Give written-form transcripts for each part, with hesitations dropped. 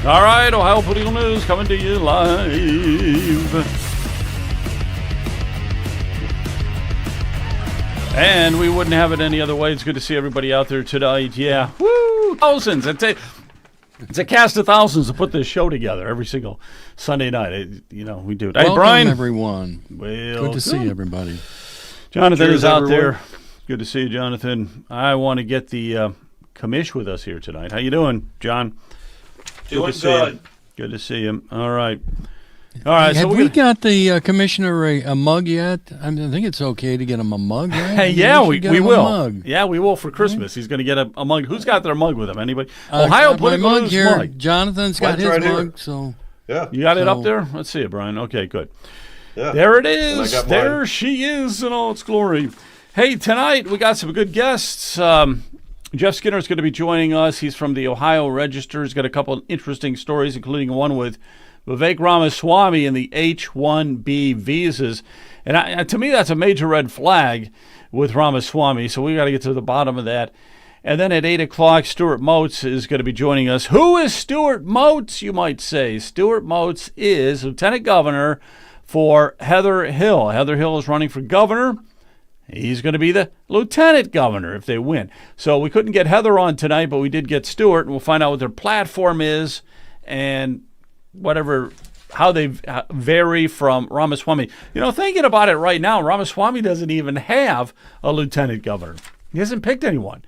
All right, Ohio Political News coming to you live. And we wouldn't have it any other way. It's good to see everybody out there tonight. Yeah, woo, thousands. It's a cast of thousands to put this show together every single Sunday night. We do it. Hey, Welcome, Brian. Everyone. Well, good to see everybody. Jonathan Cheers, is out everyone. there. Good to see you, Jonathan. I want to get the commish with us here tonight. How you doing, John? Doing to see you. good. Good to see you. All right. All right. Have so we got the commissioner a mug yet? I think it's okay to get him a mug, right? Hey, yeah, we should get him a will. mug. Yeah, we will for Christmas. He's going to get a mug. Who's got their mug with him? Anybody? Ohio got my Political mug News here. mug. Jonathan's got Mine's his right here. mug, so Yeah. You got it up So- there? Let's see it, Brian. Okay, good. Yeah. There it And I is. got There mine. she is in all its glory. Hey, tonight we got some good guests. Jeff Skinner is going to be joining us. He's from the Ohio Register. He's got a couple of interesting stories, including one with Vivek Ramaswamy and the H-1B visas. And to me, that's a major red flag with Ramaswamy, so we got to get to the bottom of that. And then at 8 o'clock, Stuart Moats is going to be joining us. Who is Stuart Moats, you might say? Stuart Moats is Lieutenant Governor for Heather Hill. Heather Hill is running for governor. He's going to be the lieutenant governor if they win. So we couldn't get Heather on tonight, but we did get Stuart, and we'll find out what their platform is and how they vary from Ramaswamy. Thinking about it right now, Ramaswamy doesn't even have a lieutenant governor. He hasn't picked anyone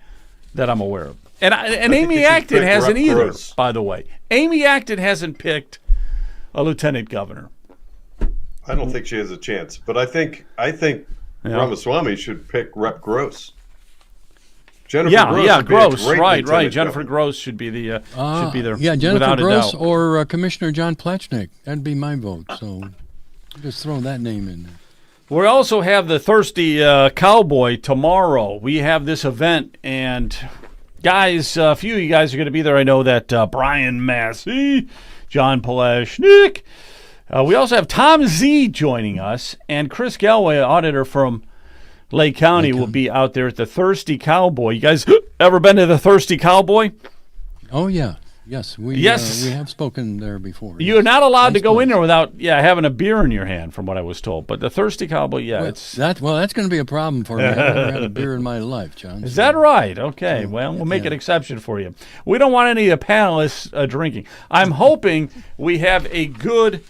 that I'm aware of. And Amy Acton hasn't Rep. either, Gross. by the way. Amy Acton hasn't picked a lieutenant governor. I don't think she has a chance, but I think Ramaswamy should pick Rep. Gross. Jennifer Gross would be a Gross, great right. lieutenant Jennifer governor. Gross should be the yeah, Jennifer without Gross a doubt. or Commissioner John Plachnik. That'd be my vote. So just throw that name in there. We also have the Thirsty Cowboy tomorrow. We have this event, and guys, a few of you guys are going to be there. I know that Brian Massey, John Palashnik. We also have Tom Z joining us, and Chris Galway, auditor from Lake County, will be out there at the Thirsty Cowboy. You guys ever been to the Thirsty Cowboy? Oh, yeah. Yes, we have spoken there before. You're not allowed to Nice go in place. there without having a beer in your hand, from what I was told. But the Thirsty Cowboy, That's going to be a problem for me. I've never had a beer in my life, John. Is that right? Okay. Well, we'll make an exception for you. We don't want any of the panelists drinking. I'm hoping we have a good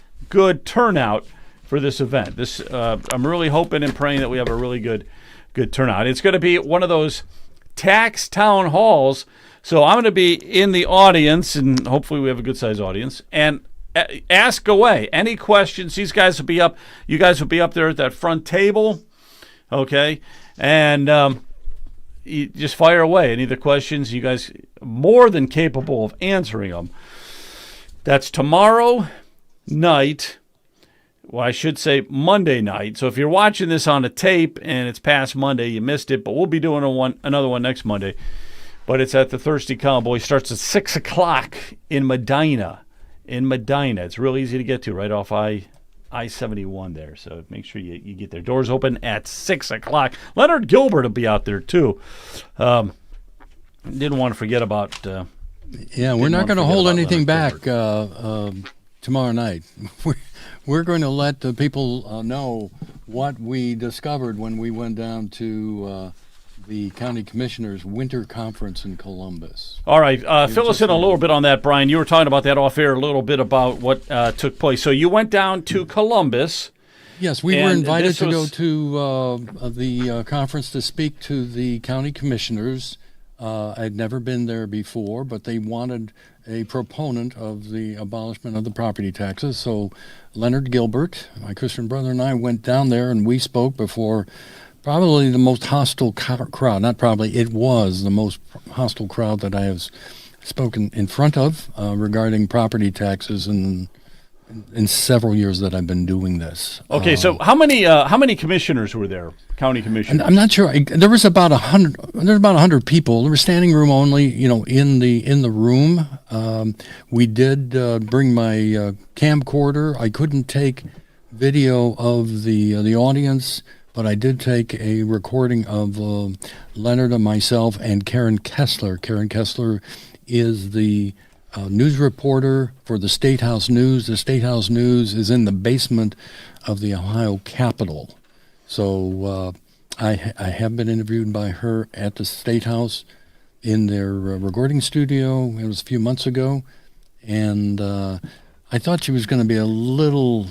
turnout for this event. I'm really hoping and praying that we have a really good turnout. It's going to be one of those tax town halls. So I'm going to be in the audience, and hopefully we have a good-sized audience, and ask away. Any questions, these guys will be up. You guys will be up there at that front table, okay? And you just fire away. Any of the questions, you guys are more than capable of answering them. That's tomorrow night. Well, I should say Monday night. So if you're watching this on a tape and it's past Monday, you missed it, but we'll be doing another one next Monday. But it's at the Thirsty Cowboy. Starts at 6 o'clock in Medina. It's real easy to get to, right off I-71 there. So make sure you get there. Doors open at 6 o'clock. Leonard Gilbert will be out there, too. Didn't want to forget about... Yeah, we're not going to forget hold about anything Leonard back tomorrow night. We're going to let the people know what we discovered when we went down to the county commissioners' winter conference in Columbus. All right, fill us in a little bit on that, Brian. You were talking about that off air a little bit about what took place. So you went down to Columbus. Yes, we were And invited this to go was- to the conference to speak to the county commissioners. I'd never been there before, but they wanted a proponent of the abolishment of the property taxes. So Leonard Gilbert, my Christian brother, and I went down there, and we spoke before probably the most hostile crowd. Not probably, it was the most hostile crowd that I have spoken in front of regarding property taxes in several years that I've been doing this. Okay, so how many commissioners were there? County commissioners? I'm not sure. There was about 100. There's about 100 people. There was standing room only. In the room. We did bring my camcorder. I couldn't take video of the audience, but I did take a recording of Leonard and myself and Karen Kessler. Karen Kessler is the news reporter for the State House News. The State House News is in the basement of the Ohio Capitol. So I have been interviewed by her at the State House in their recording studio. It was a few months ago. And I thought she was going to be a little,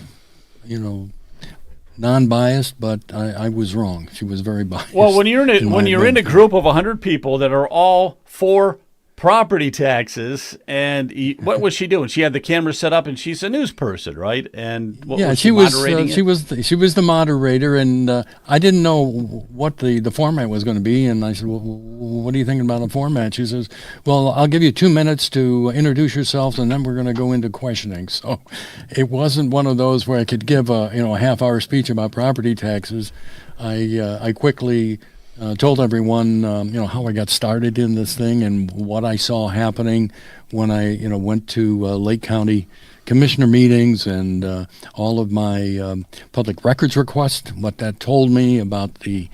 non-biased, but I was wrong. She was very biased. Well, when you're in a group of 100 people that are all for property taxes, and what was she doing? She had the camera set up, and she's a news person, right? And she was the moderator, and I didn't know what the format was going to be, and I said, well, what are you thinking about the format? She says, well, I'll give you 2 minutes to introduce yourself, and then we're going to go into questioning. So it wasn't one of those where I could give a half-hour speech about property taxes. I quickly told everyone, how I got started in this thing and what I saw happening when I, went to Lake County commissioner meetings and all of my public records requests, what that told me about the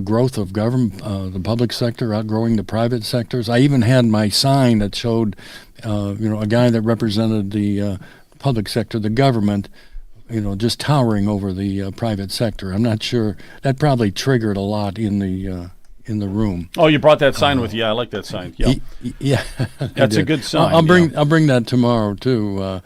growth of government, the public sector outgrowing the private sectors. I even had my sign that showed, a guy that represented the public sector, the government, just towering over the private sector. I'm not sure. That probably triggered a lot in the room. Oh, you brought that sign with you. I like that sign. Yeah, yeah, that's a good sign. I'll bring that tomorrow too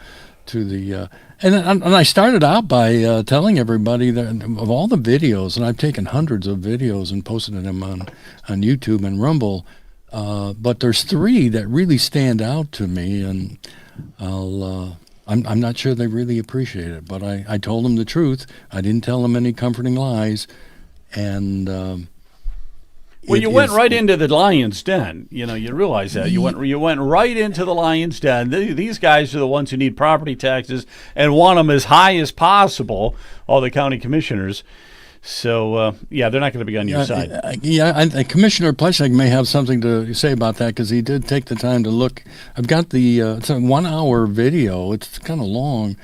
to the. And I started out by telling everybody that of all the videos, and I've taken hundreds of videos and posted them on YouTube and Rumble, but there's 3 that really stand out to me, and I'm not sure they really appreciate it, but I told them the truth. I didn't tell them any comforting lies, and well, you went right into the lion's den. You realize that you went right into the lion's den. These guys are the ones who need property taxes and want them as high as possible. All the county commissioners. So, they're not going to be on your side. Commissioner Pleshek may have something to say about that because he did take the time to look. I've got it's a 1-hour video. It's kind of long,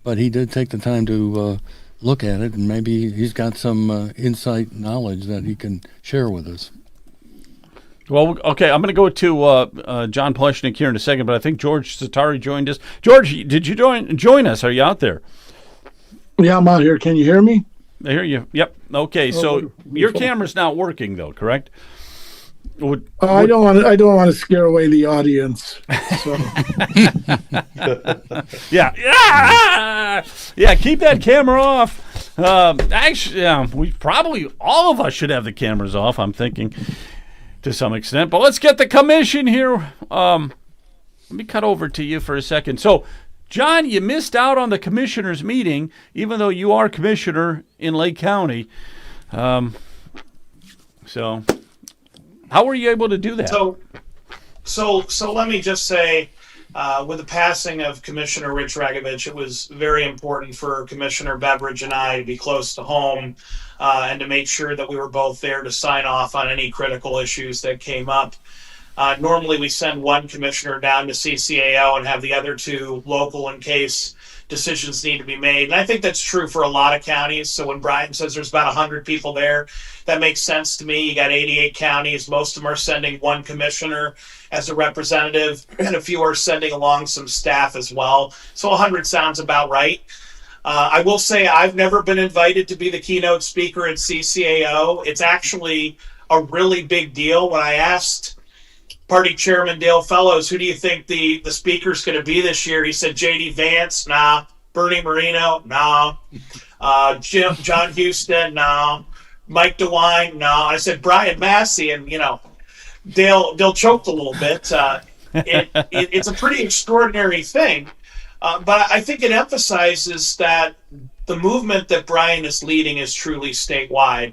but he did take the time to look at it, and maybe he's got some insight knowledge that he can share with us. Well, okay, I'm going to go to John Pleshnik here in a second, but I think George Satari joined us. George, did you join us? Are you out there? Yeah, I'm out here. Can you hear me? I hear you. Yep. Okay. So your camera's not working, though, correct? I don't want to scare away the audience. So. Yeah. Keep that camera off. Actually, we probably all of us should have the cameras off. I'm thinking to some extent, but let's get the commission here. Let me cut over to you for a second. So, John, you missed out on the commissioners' meeting, even though you are commissioner in Lake County. So, how were you able to do that? So let me just say, with the passing of Commissioner Rich Ragovich, it was very important for Commissioner Beveridge and I to be close to home and to make sure that we were both there to sign off on any critical issues that came up. Normally we send one commissioner down to CCAO and have the other 2 local in case decisions need to be made. And I think that's true for a lot of counties. So when Brian says there's about 100 people there, that makes sense to me. You got 88 counties. Most of them are sending one commissioner as a representative, and a few are sending along some staff as well. So 100 sounds about right. I will say I've never been invited to be the keynote speaker at CCAO. It's actually a really big deal. When I asked Party Chairman Dale Fellows, who do you think the speaker's going to be this year? He said J.D. Vance, nah. Bernie Moreno, no. John Houston, no. Mike DeWine, no. I said Brian Massey, and Dale choked a little bit. It's a pretty extraordinary thing, but I think it emphasizes that the movement that Brian is leading is truly statewide.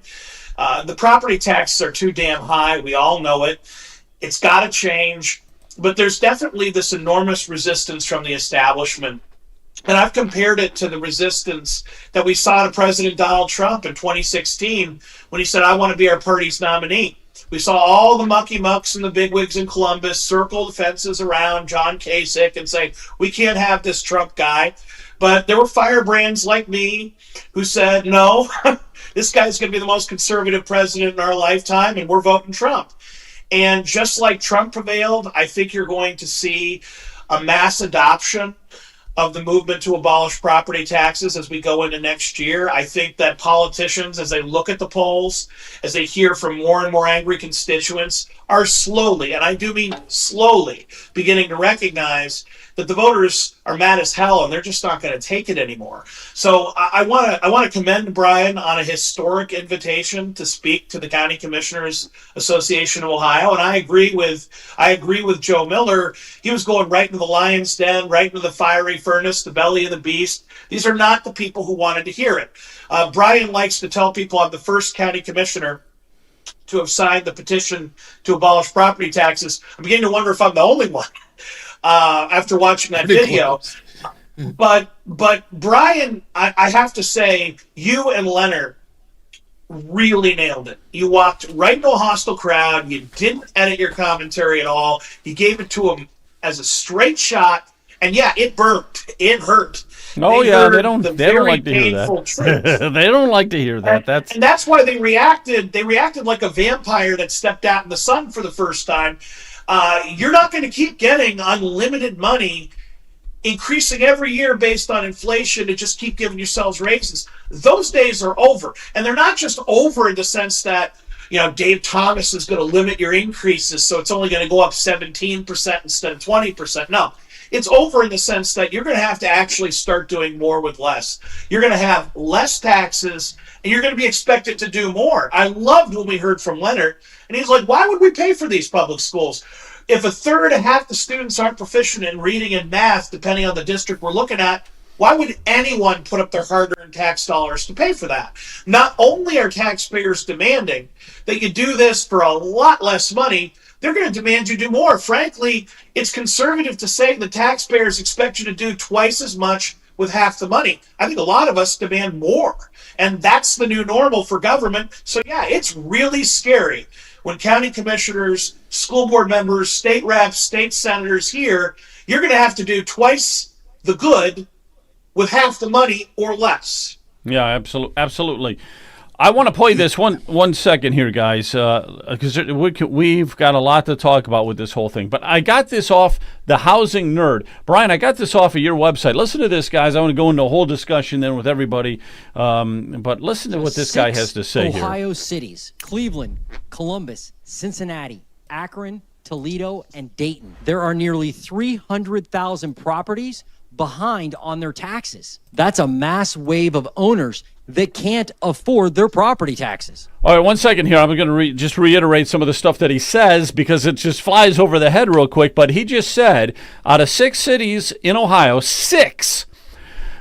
The property taxes are too damn high. We all know it. It's got to change, but there's definitely this enormous resistance from the establishment. And I've compared it to the resistance that we saw to President Donald Trump in 2016 when he said, I want to be our party's nominee. We saw all the mucky mucks and the bigwigs in Columbus circle the fences around John Kasich and say, we can't have this Trump guy. But there were firebrands like me who said, no, this guy's going to be the most conservative president in our lifetime, and we're voting Trump. And just like Trump prevailed, I think you're going to see a mass adoption of the movement to abolish property taxes as we go into next year. I think that politicians, as they look at the polls, as they hear from more and more angry constituents, are slowly, and I do mean slowly, beginning to recognize that the voters are mad as hell and they're just not going to take it anymore. So I want to commend Brian on a historic invitation to speak to the County Commissioners Association of Ohio, and I agree with Joe Miller. He was going right into the lion's den, right into the fiery furnace, the belly of the beast. These are not the people who wanted to hear it. Brian likes to tell people I'm the first county commissioner to have signed the petition to abolish property taxes. I'm beginning to wonder if I'm the only one after watching that video. But Brian, I have to say, you and Leonard really nailed it. You walked right into a hostile crowd. You didn't edit your commentary at all. You gave it to him as a straight shot. And yeah, it burnt. It hurt. Oh yeah, they don't like to hear that. They don't like to hear that. And that's why they reacted. They reacted like a vampire that stepped out in the sun for the first time. You're not going to keep getting unlimited money, increasing every year based on inflation, to just keep giving yourselves raises. Those days are over, and they're not just over in the sense that Dave Thomas is going to limit your increases, so it's only going to go up 17% instead of 20%. No. It's over in the sense that you're going to have to actually start doing more with less. You're going to have less taxes, and you're going to be expected to do more. I loved when we heard from Leonard, and he's like, why would we pay for these public schools? If a third and half the students aren't proficient in reading and math, depending on the district we're looking at, why would anyone put up their hard-earned tax dollars to pay for that? Not only are taxpayers demanding that you do this for a lot less money, they're going to demand you do more. Frankly, it's conservative to say the taxpayers expect you to do twice as much with half the money. I think a lot of us demand more, and that's the new normal for government. So yeah, it's really scary when county commissioners, school board members, state reps, state senators here, you're going to have to do twice the good with half the money or less. Yeah, absolutely. I want to play this one second here, guys, because we've got a lot to talk about with this whole thing. But I got this off the Housing Nerd. Brian, I got this off of your website. Listen to this, guys. I want to go into a whole discussion then with everybody. But listen to what this guy has to say here. Ohio cities: Cleveland, Columbus, Cincinnati, Akron, Toledo, and Dayton. There are nearly 300,000 properties behind on their taxes. That's a mass wave of owners that can't afford their property taxes. All right, 1 second here. I'm going to just reiterate some of the stuff that he says because it just flies over the head real quick. But he just said out of 6 cities in Ohio, 6,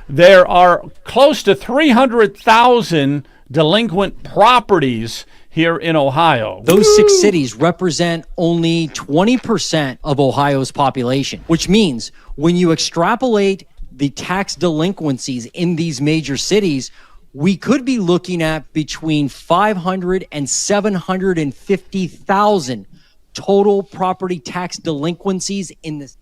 there are close to 300,000 delinquent properties here in Ohio. Those 6 cities represent only 20% of Ohio's population, which means when you extrapolate the tax delinquencies in these major cities, we could be looking at between 500 and 750,000 total property tax delinquencies in this.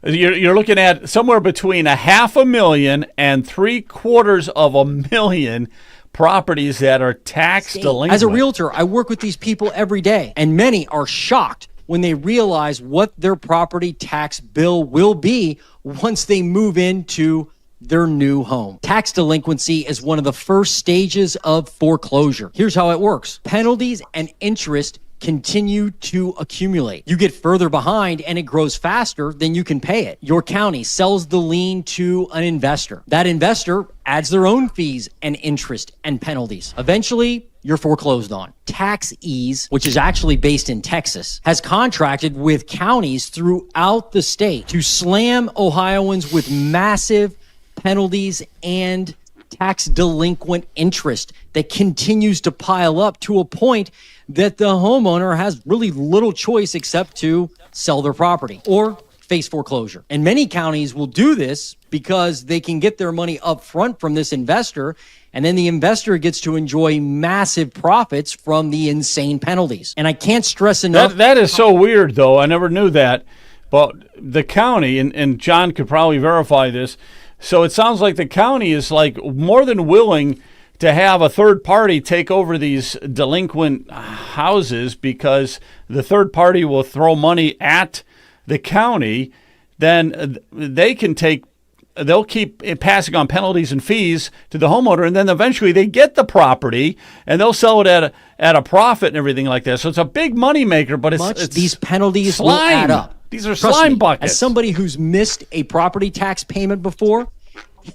You're looking at somewhere between 500,000 and 750,000 properties that are tax delinquent. As a realtor, I work with these people every day, and many are shocked when they realize what their property tax bill will be once they move into their new home. Tax delinquency is one of the first stages of foreclosure. Here's how it works. Penalties and interest continue to accumulate. You get further behind and it grows faster than you can pay it. Your county sells the lien to an investor. That investor adds their own fees and interest and penalties. Eventually, you're foreclosed on. Tax Ease, which is actually based in Texas, has contracted with counties throughout the state to slam Ohioans with massive penalties and tax delinquent interest that continues to pile up to a point that the homeowner has really little choice except to sell their property or face foreclosure. And many counties will do this because they can get their money up front from this investor, and then the investor gets to enjoy massive profits from the insane penalties. And I can't stress enough. That is so weird, though. I never knew that. But the county, and John could probably verify this, so it sounds like the county is like more than willing to have a third party take over these delinquent houses because the third party will throw money at the county, then they'll keep passing on penalties and fees to the homeowner, and then eventually they get the property and they'll sell it at a profit and everything like that. So it's a big money maker, but it's these penalties slime. will add up. These are Trust slime me, buckets. As somebody who's missed a property tax payment before,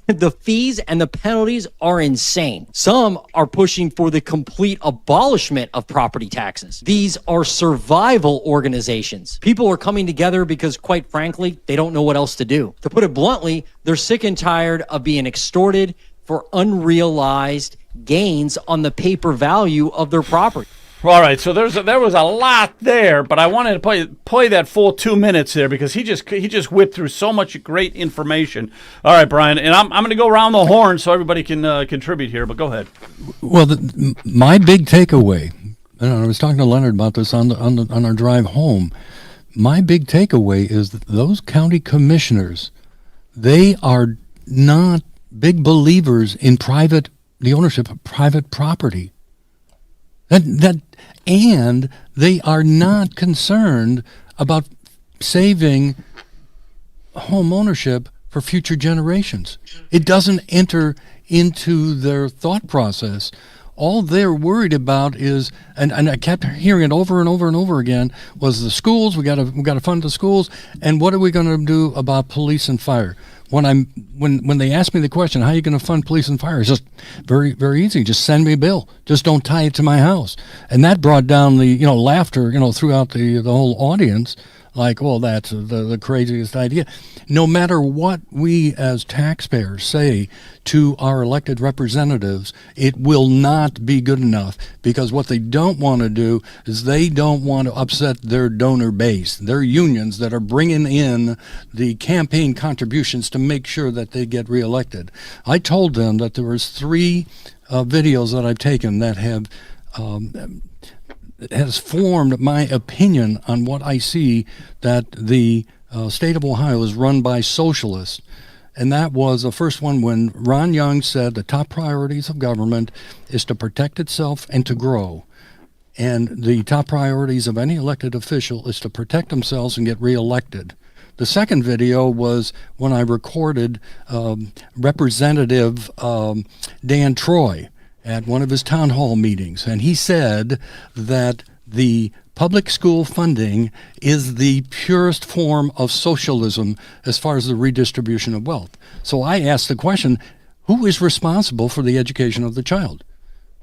the fees and the penalties are insane. Some are pushing for the complete abolishment of property taxes. These are survival organizations. People are coming together because, quite frankly, they don't know what else to do. To put it bluntly, they're sick and tired of being extorted for unrealized gains on the paper value of their property. All right, so there was a lot there, but I wanted to play that full 2 minutes there because he just whipped through so much great information. All right, Brian, and I'm going to go around the horn so everybody can contribute here, but go ahead. Well, my big takeaway, and I was talking to Leonard about this on our drive home. My big takeaway is that those county commissioners, they are not big believers in the ownership of private property. And they are not concerned about saving home ownership for future generations. It doesn't enter into their thought process. All they're worried about is, and I kept hearing it over and over and over again, was the schools. We got to fund the schools, and what are we going to do about police and fire? When they ask me the question, how are you going to fund police and fire? It's just very, very easy. Just send me a bill. Just don't tie it to my house. And that brought down the laughter throughout the whole audience. Like, well, that's the craziest idea. No matter what we as taxpayers say to our elected representatives, it will not be good enough, because what they don't want to do is they don't want to upset their donor base, their unions that are bringing in the campaign contributions to make sure that they get reelected. I told them that there was 3 videos that I've taken that has formed my opinion on what I see, that the state of Ohio is run by socialists. And that was the first one when Ron Young said the top priorities of government is to protect itself and to grow. And the top priorities of any elected official is to protect themselves and get reelected. The second video was when I recorded Representative Dan Troy at one of his town hall meetings, and he said that the public school funding is the purest form of socialism as far as the redistribution of wealth. So I asked the question, who is responsible for the education of the child?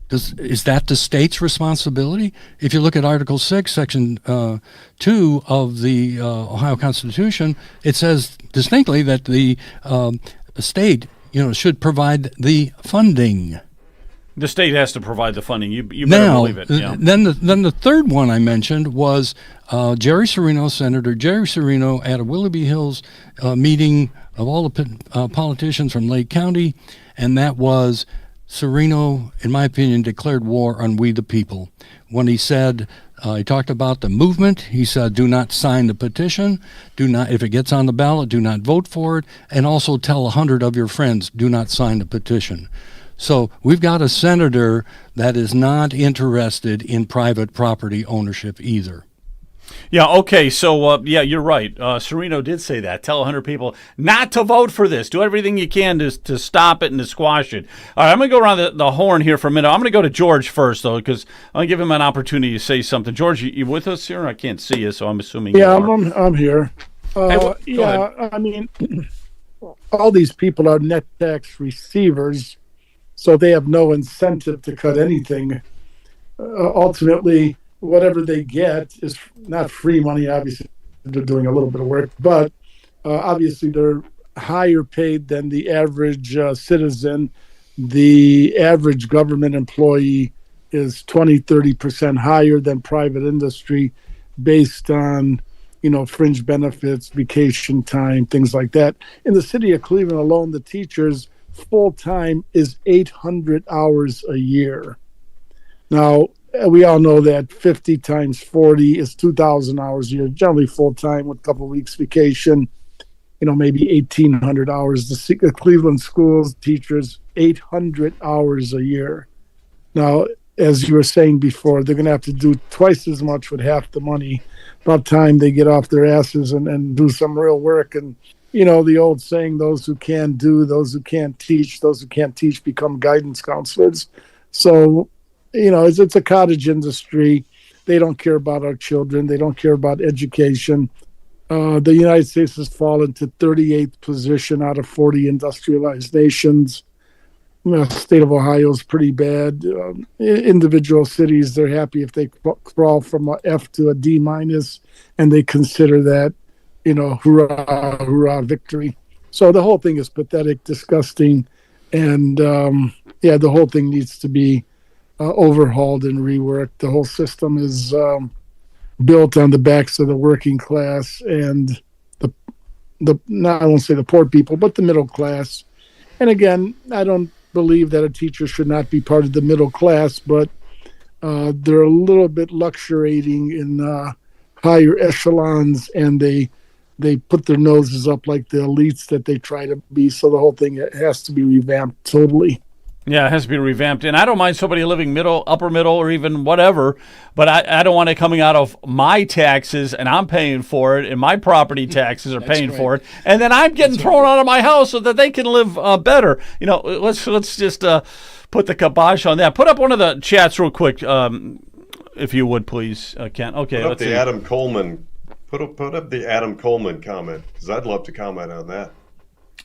Is that the state's responsibility? If you look at Article 6, Section 2 of the Ohio Constitution, it says distinctly that the state should provide the funding. The state has to provide the funding. You better believe it. Yeah. Then the third one I mentioned was Senator Jerry Serino at a Willoughby Hills meeting of all the politicians from Lake County, and that was Serino, in my opinion, declared war on we the people. When he said, he talked about the movement, he said, do not sign the petition, if it gets on the ballot, do not vote for it, and also tell 100 of your friends, do not sign the petition. So we've got a senator that is not interested in private property ownership either. Yeah, okay, so, you're right. Serino did say that. Tell 100 people not to vote for this. Do everything you can to stop it and to squash it. All right, I'm going to go around the horn here for a minute. I'm going to go to George first, though, because I'm going to give him an opportunity to say something. George, you with us here? I can't see you, so I'm assuming you are. I'm here. Go ahead. I mean, all these people are net tax receivers, so they have no incentive to cut anything. Ultimately, whatever they get is not free money. Obviously, they're doing a little bit of work, but obviously they're higher paid than the average citizen. The average government employee is 20-30% higher than private industry based on, fringe benefits, vacation time, things like that. In the city of Cleveland alone, the teachers full-time is 800 hours a year. Now, we all know that 50 times 40 is 2,000 hours a year, generally full-time with a couple of weeks vacation, maybe 1,800 hours. The Cleveland schools teachers, 800 hours a year. Now, as you were saying before, they're going to have to do twice as much with half the money. About time they get off their asses and do some real work. And, you know, the old saying, those who can do, those who can't teach, those who can't teach become guidance counselors. So, you know, it's a cottage industry. They don't care about our children. They don't care about education. The United States has fallen to 38th position out of 40 industrialized nations. The state of Ohio is pretty bad. Individual cities, they're happy if they crawl from a F to a D minus, and they consider that, you know, hurrah, hurrah, victory. So the whole thing is pathetic, disgusting, and the whole thing needs to be overhauled and reworked. The whole system is built on the backs of the working class and I won't say the poor people, but the middle class. And again, I don't believe that a teacher should not be part of the middle class, but they're a little bit luxuriating in higher echelons, and they put their noses up like the elites that they try to be. So the whole thing has to be revamped totally. Yeah, it has to be revamped. And I don't mind somebody living middle, upper middle, or even whatever, but I don't want it coming out of my taxes, and I'm paying for it, and my property taxes are paying for it, and then I'm getting thrown out of my house so that they can live better. You know, let's just put the kibosh on that. Put up one of the chats real quick, if you would, please, Ken. Okay, let's see. Adam Coleman. Put up the Adam Coleman comment, because I'd love to comment on that.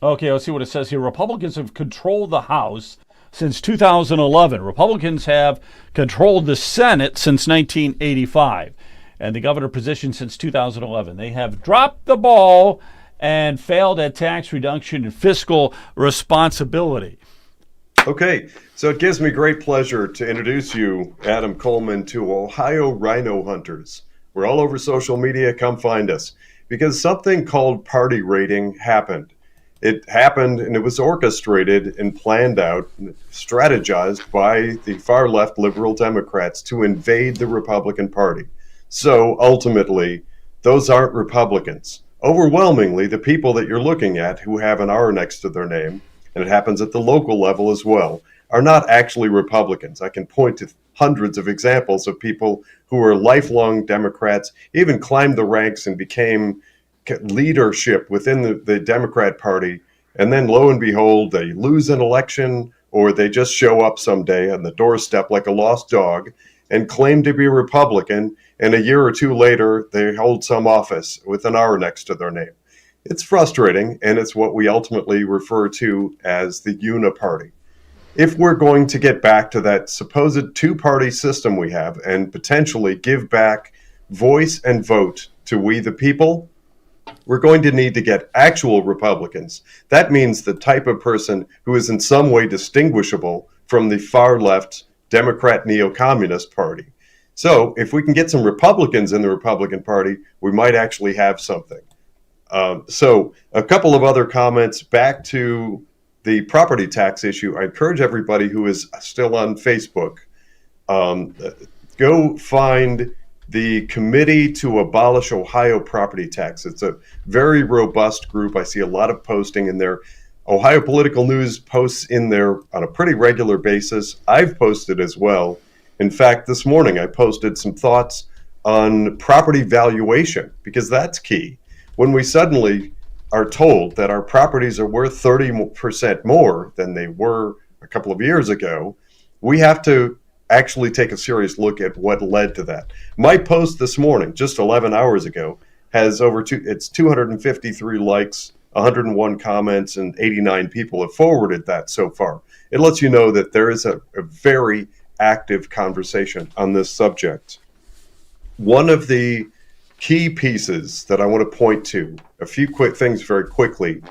Okay, let's see what it says here. Republicans have controlled the House since 2011. Republicans have controlled the Senate since 1985 and the governor position since 2011. They have dropped the ball and failed at tax reduction and fiscal responsibility. Okay, so it gives me great pleasure to introduce you, Adam Coleman, to Ohio Rhino Hunters. We're all over social media. Come find us, because something called party raiding happened. It happened, and it was orchestrated and planned out, strategized by the far left liberal Democrats to invade the Republican Party. So ultimately, those aren't Republicans. Overwhelmingly, the people that you're looking at who have an R next to their name, and it happens at the local level as well, are not actually Republicans. I can point to hundreds of examples of people who are lifelong Democrats, even climbed the ranks and became leadership within the Democrat Party, and then lo and behold, they lose an election, or they just show up someday on the doorstep like a lost dog and claim to be Republican, and a year or two later they hold some office with an R next to their name. It's frustrating, and it's what we ultimately refer to as the uniparty. If we're going to get back to that supposed two-party system we have and potentially give back voice and vote to we the people, we're going to need to get actual Republicans. That means the type of person who is in some way distinguishable from the far left Democrat neo-communist party. So if we can get some Republicans in the Republican Party, we might actually have something. So a couple of other comments back to the property tax issue. I encourage everybody who is still on Facebook, go find the Committee to Abolish Ohio Property Tax. It's a very robust group. I see a lot of posting in there. Ohio Political News posts in there on a pretty regular basis. I've posted as well. In fact, this morning I posted some thoughts on property valuation, because that's key. When we suddenly are told that our properties are worth 30% more than they were a couple of years ago, we have to actually take a serious look at what led to that. My post this morning, just 11 hours ago, has it's 253 likes, 101 comments, and 89 people have forwarded that so far. It lets you know that there is a very active conversation on this subject. One of the key pieces that I want to point to, a few quick things very quickly.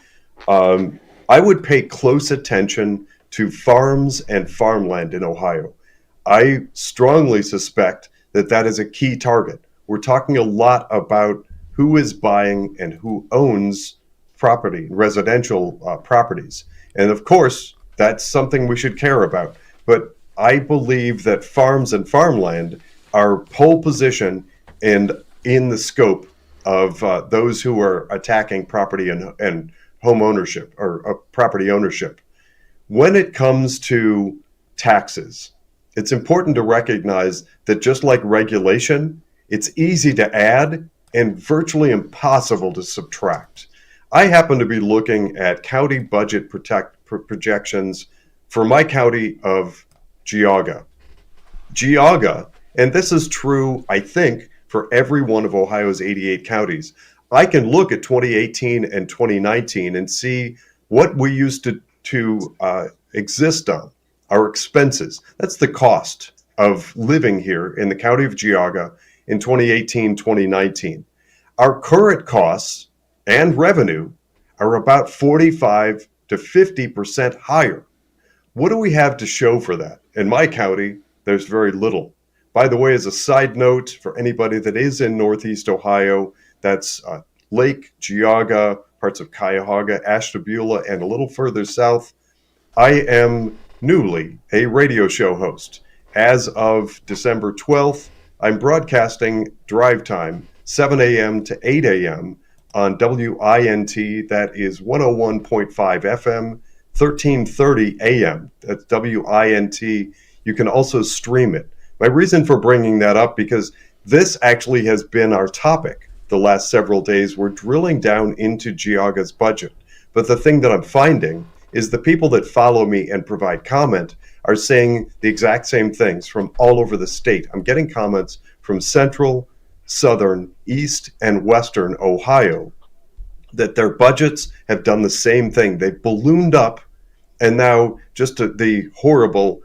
I would pay close attention to farms and farmland in Ohio. I strongly suspect that that is a key target. We're talking a lot about who is buying and who owns property, residential properties. And of course, that's something we should care about. But I believe that farms and farmland are pole position and in the scope of those who are attacking property and home ownership or property ownership. when it comes to taxes, it's important to recognize that just like regulation, it's easy to add and virtually impossible to subtract. I happen to be looking at county budget projections for my county of Geauga. Geauga, and this is true, I think, for every one of Ohio's 88 counties. I can look at 2018 and 2019 and see what we used to exist on, our expenses. That's the cost of living here in the county of Geauga in 2018, 2019. Our current costs and revenue are about 45 to 50% higher. What do we have to show for that? In my county, there's very little. By the way, as a side note, for anybody that is in Northeast Ohio, that's Lake, Geauga, parts of Cuyahoga, Ashtabula, and a little further south, I am newly a radio show host. As of December 12th, I'm broadcasting drive time, 7 a.m. to 8 a.m. on WINT, that is 101.5 FM, 1330 a.m. That's WINT. You can also stream it. My reason for bringing that up, because this actually has been our topic the last several days. We're drilling down into Geauga's budget. But the thing that I'm finding is the people that follow me and provide comment are saying the exact same things from all over the state. I'm getting comments from central, southern, east, and western Ohio that their budgets have done the same thing. They've ballooned up, and now just the horrible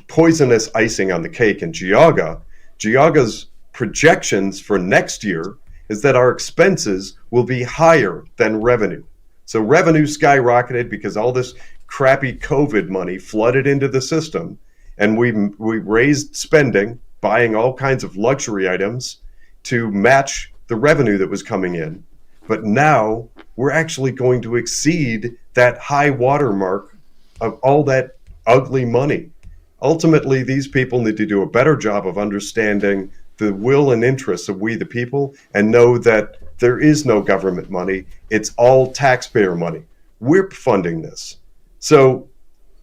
poisonous icing on the cake in Geauga's projections for next year is that our expenses will be higher than revenue. So revenue skyrocketed because all this crappy COVID money flooded into the system, and we raised spending, buying all kinds of luxury items to match the revenue that was coming in. But now we're actually going to exceed that high watermark of all that ugly money. Ultimately, these people need to do a better job of understanding the will and interests of we the people and know that there is no government money. It's all taxpayer money. We're funding this. So,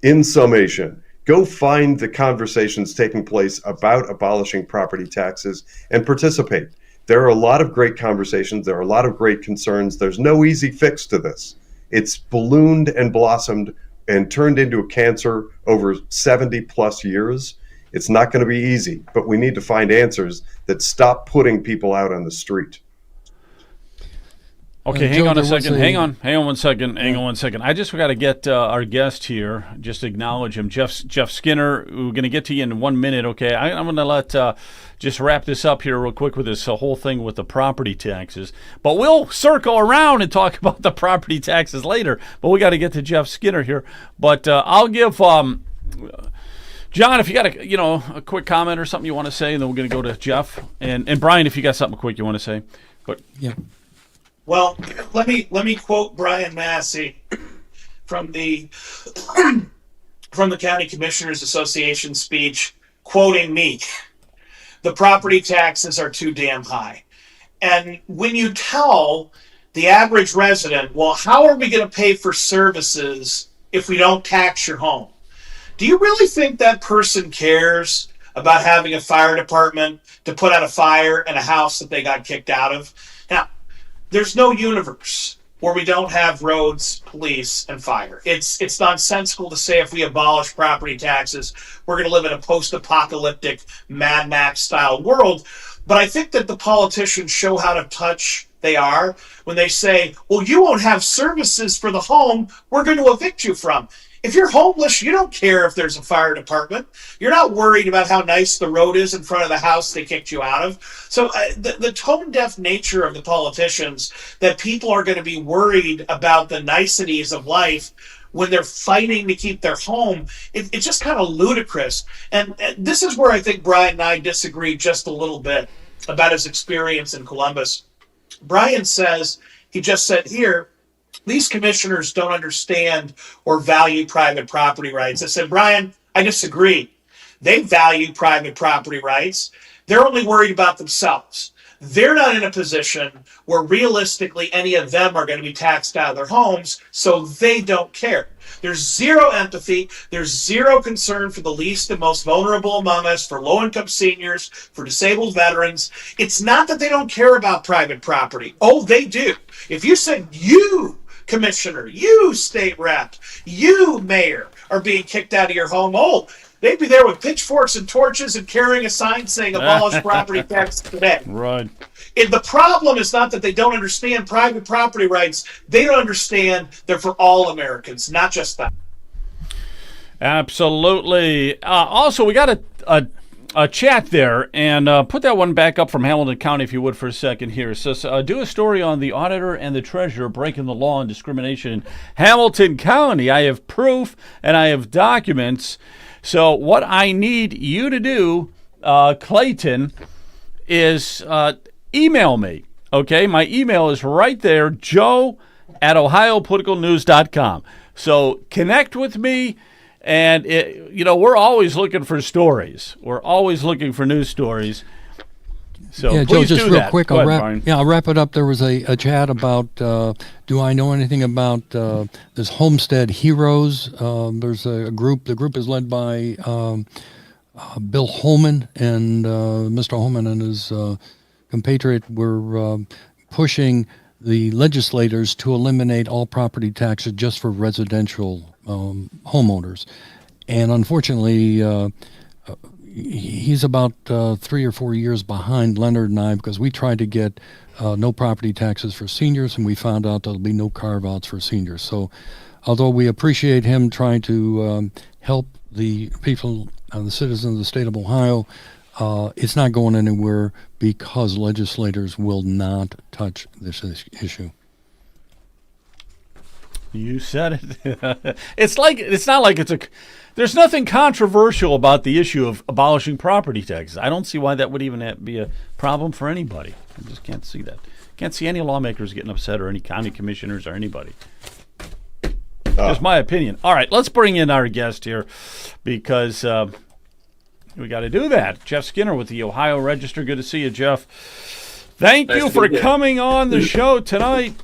in summation, go find the conversations taking place about abolishing property taxes and participate. There are a lot of great conversations. There are a lot of great concerns. There's no easy fix to this. It's ballooned and blossomed and turned into a cancer over 70 plus years. It's not going to be easy, but we need to find answers that stop putting people out on the street. Okay, hang on a second. Hang on one second. I just got to get our guest here. Just acknowledge him, Jeff Skinner. We're going to get to you in 1 minute. Okay, I'm going to let just wrap this up here real quick with this whole thing with the property taxes. But we'll circle around and talk about the property taxes later. But we got to get to Jeff Skinner here. But I'll give John, if you got a quick comment or something you want to say, and then we're going to go to Jeff and Brian, if you got something quick you want to say. But yeah. Well, let me quote Brian Massey from the County Commissioners Association speech, quoting me. The property taxes are too damn high. And when you tell the average resident, well, how are we going to pay for services if we don't tax your home? Do you really think that person cares about having a fire department to put out a fire in a house that they got kicked out of? Now, there's no universe where we don't have roads, police, and fire. It's nonsensical to say if we abolish property taxes, we're going to live in a post-apocalyptic Mad Max-style world. But I think that the politicians show how to touch they are when they say, well, you won't have services for the home we're going to evict you from. If you're homeless, you don't care if there's a fire department. You're not worried about how nice the road is in front of the house they kicked you out of. So the tone-deaf nature of the politicians, that people are going to be worried about the niceties of life when they're fighting to keep their home, it's just kind of ludicrous. And this is where I think Brian and I disagree just a little bit about his experience in Columbus. Brian says, he just said here, these commissioners don't understand or value private property rights. I said, Brian, I disagree. They value private property rights. They're only worried about themselves. they're not in a position where realistically any of them are going to be taxed out of their homes, so they don't care. There's zero empathy. There's zero concern for the least and most vulnerable among us, for low-income seniors, for disabled veterans. It's not that they don't care about private property. Oh, they do. If you said you, commissioner, you state rep, you mayor are being kicked out of your home, oh, they'd be there with pitchforks and torches and carrying a sign saying abolish property tax today. Right. The problem is not that they don't understand private property rights. They don't understand they're for all Americans, not just them. Absolutely. Also, we got a chat there, and put that one back up from Hamilton County, if you would, for a second here. It says, do a story on the auditor and the treasurer breaking the law on discrimination in Hamilton County. I have proof, and I have documents. So what I need you to do, Clayton, is email me. Okay, my email is right there, joe@ohiopoliticalnews.com. So connect with me, and we're always looking for stories. We're always looking for news stories. So yeah, please Joe, just do real that. quick, Go ahead, Brian. I'll wrap it up. There was a chat about, do I know anything about this Homestead Heroes? There's a group. The group is led by Bill Holman, and Mr. Holman and his compatriot were pushing the legislators to eliminate all property taxes just for residential homeowners. And unfortunately, he's about 3 or 4 years behind Leonard and I, because we tried to get no property taxes for seniors, and we found out there'll be no carve-outs for seniors. So although we appreciate him trying to help the people, the citizens of the state of Ohio, it's not going anywhere because legislators will not touch this issue. You said it. It's not like there's nothing controversial about the issue of abolishing property taxes. I don't see why that would even be a problem for anybody. I just can't see that. Can't see any lawmakers getting upset, or any county commissioners, or anybody. Just my opinion. All right, let's bring in our guest here, because we got to do that. Jeff Skinner with the Ohio Register. Good to see you, Jeff. Thank you for coming on the show tonight.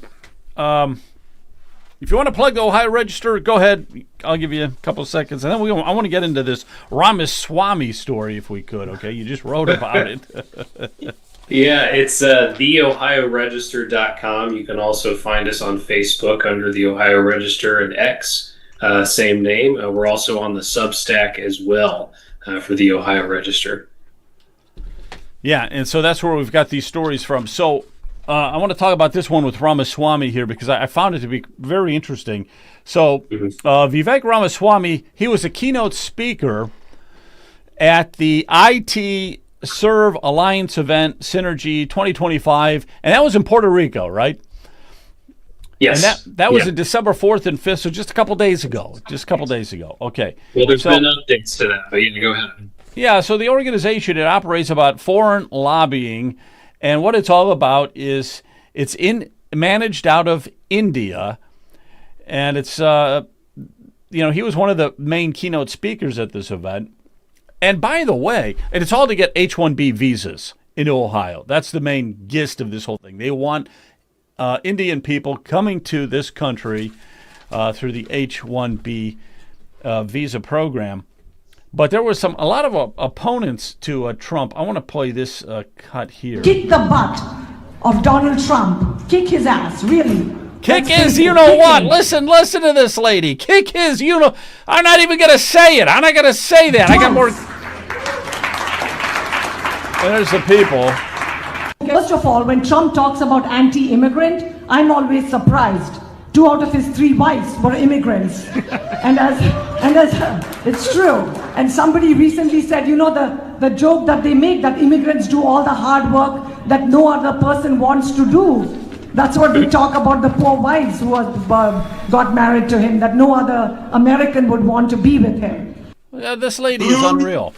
If you want to plug the Ohio Register, go ahead. I'll give you a couple of seconds. And then I want to get into this Ramaswamy story, if we could, okay? You just wrote about it. Yeah, it's theohioregister.com. You can also find us on Facebook under the Ohio Register, and X, same name. We're also on the Substack as well for the Ohio Register. Yeah, and so that's where we've got these stories from. So I want to talk about this one with Ramaswamy here, because I found it to be very interesting. So Vivek Ramaswamy, he was a keynote speaker at the IT Serve Alliance event, Synergy 2025, and that was in Puerto Rico, right? Yes. And that was in December 4th and 5th, so just a couple days ago. Okay. Well, there's been updates to that, but you can go ahead. Yeah, so the organization, it operates about foreign lobbying, and what it's all about is it's managed out of India, and it's he was one of the main keynote speakers at this event. And by the way, and it's all to get H-1B visas into Ohio. That's the main gist of this whole thing. They want Indian people coming to this country through the H-1B visa program. But there was a lot of opponents to Trump. I want to play this cut here. Kick the butt of Donald Trump. Kick his ass, really. Kick his, what? Listen to this lady. Kick his, I'm not even going to say it. I'm not going to say that. I got more. There's the people. First of all, when Trump talks about anti-immigrant, I'm always surprised. 2 out of his 3 wives were immigrants. and as it's true. And somebody recently said, the joke that they make, that immigrants do all the hard work that no other person wants to do. That's what we talk about, the poor wives who got married to him, that no other American would want to be with him. This lady is unreal.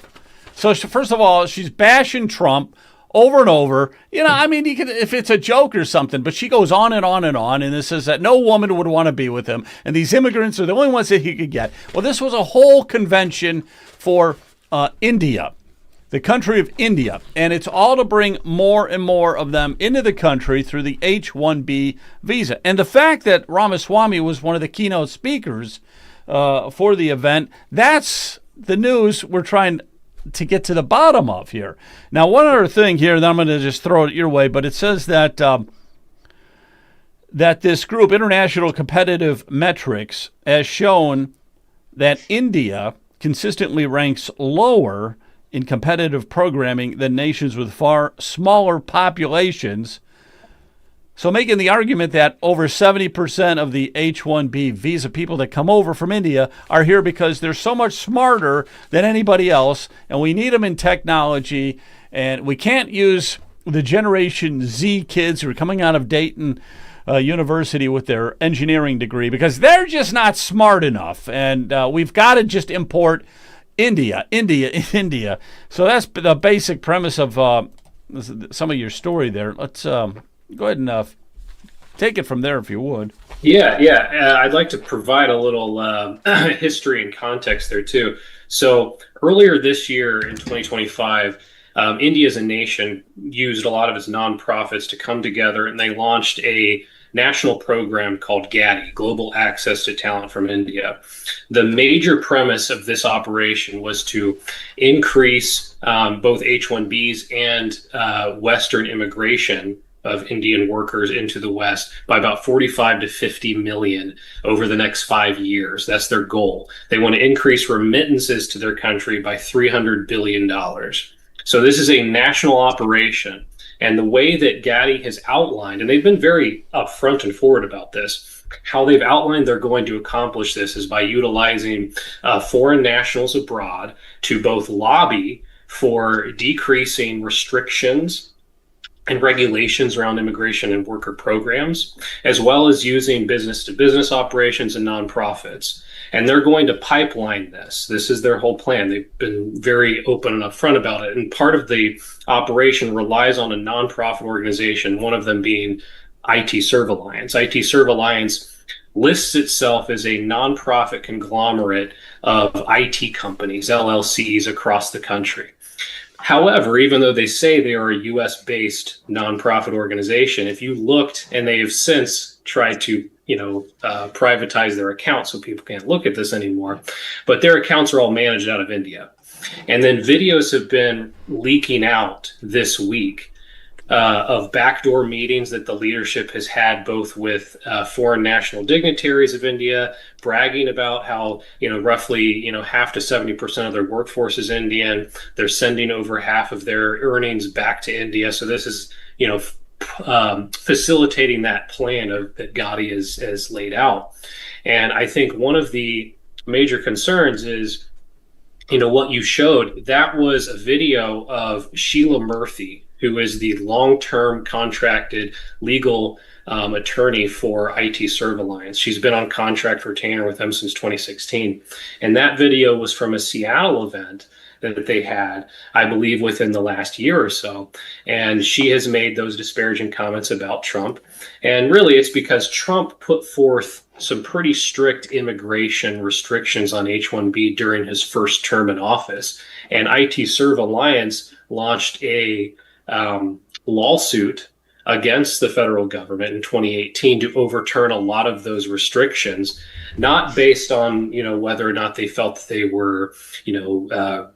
So first of all, she's bashing Trump over and over. You could, if it's a joke or something, but she goes on and on and on, and it says that no woman would want to be with him, and these immigrants are the only ones that he could get. Well, this was a whole convention for India. the country of India, and it's all to bring more and more of them into the country through the H-1B visa. And the fact that Ramaswamy was one of the keynote speakers for the event, that's the news we're trying to get to the bottom of here. Now, one other thing here, and I'm going to just throw it your way, but it says that that this group, International Competitive Metrics, has shown that India consistently ranks lower in competitive programming than nations with far smaller populations. So making the argument that over 70% of the H-1B visa people that come over from India are here because they're so much smarter than anybody else, and we need them in technology, and we can't use the Generation Z kids who are coming out of Dayton University with their engineering degree because they're just not smart enough, and we've got to just import India. So that's the basic premise of some of your story there. Let's go ahead and take it from there if you would. Yeah. I'd like to provide a little history and context there too. So earlier this year in 2025, India as a nation used a lot of its nonprofits to come together, and they launched a national program called GATI, Global Access to Talent from India. The major premise of this operation was to increase both H-1Bs and Western immigration of Indian workers into the West by about 45 to 50 million over the next 5 years. That's their goal. They want to increase remittances to their country by $300 billion. So this is a national operation. And the way that GATI has outlined, and they've been very upfront and forward about this, how they've outlined they're going to accomplish this is by utilizing foreign nationals abroad to both lobby for decreasing restrictions and regulations around immigration and worker programs, as well as using business-to-business operations and nonprofits. And they're going to pipeline this. This is their whole plan. They've been very open and upfront about it. And part of the operation relies on a nonprofit organization, one of them being IT Serve Alliance. IT Serve Alliance lists itself as a nonprofit conglomerate of IT companies, LLCs, across the country. However, even though they say they are a U.S.-based nonprofit organization, if you looked, and they have since tried to privatize their accounts so people can't look at this anymore, but their accounts are all managed out of India. And then videos have been leaking out this week of backdoor meetings that the leadership has had both with foreign national dignitaries of India, bragging about how, roughly, half to 70% of their workforce is Indian. They're sending over half of their earnings back to India. So this is, facilitating that plan that GATI has laid out. And I think one of the major concerns is, what you showed, that was a video of Sheila Murthy, who is the long-term contracted legal attorney for IT Serve Alliance. She's been on contract retainer with them since 2016. And that video was from a Seattle event that they had, I believe, within the last year or so. And she has made those disparaging comments about Trump. And really, it's because Trump put forth some pretty strict immigration restrictions on H-1B during his first term in office. And IT Serve Alliance launched a lawsuit against the federal government in 2018 to overturn a lot of those restrictions, not based on, whether or not they felt that they were,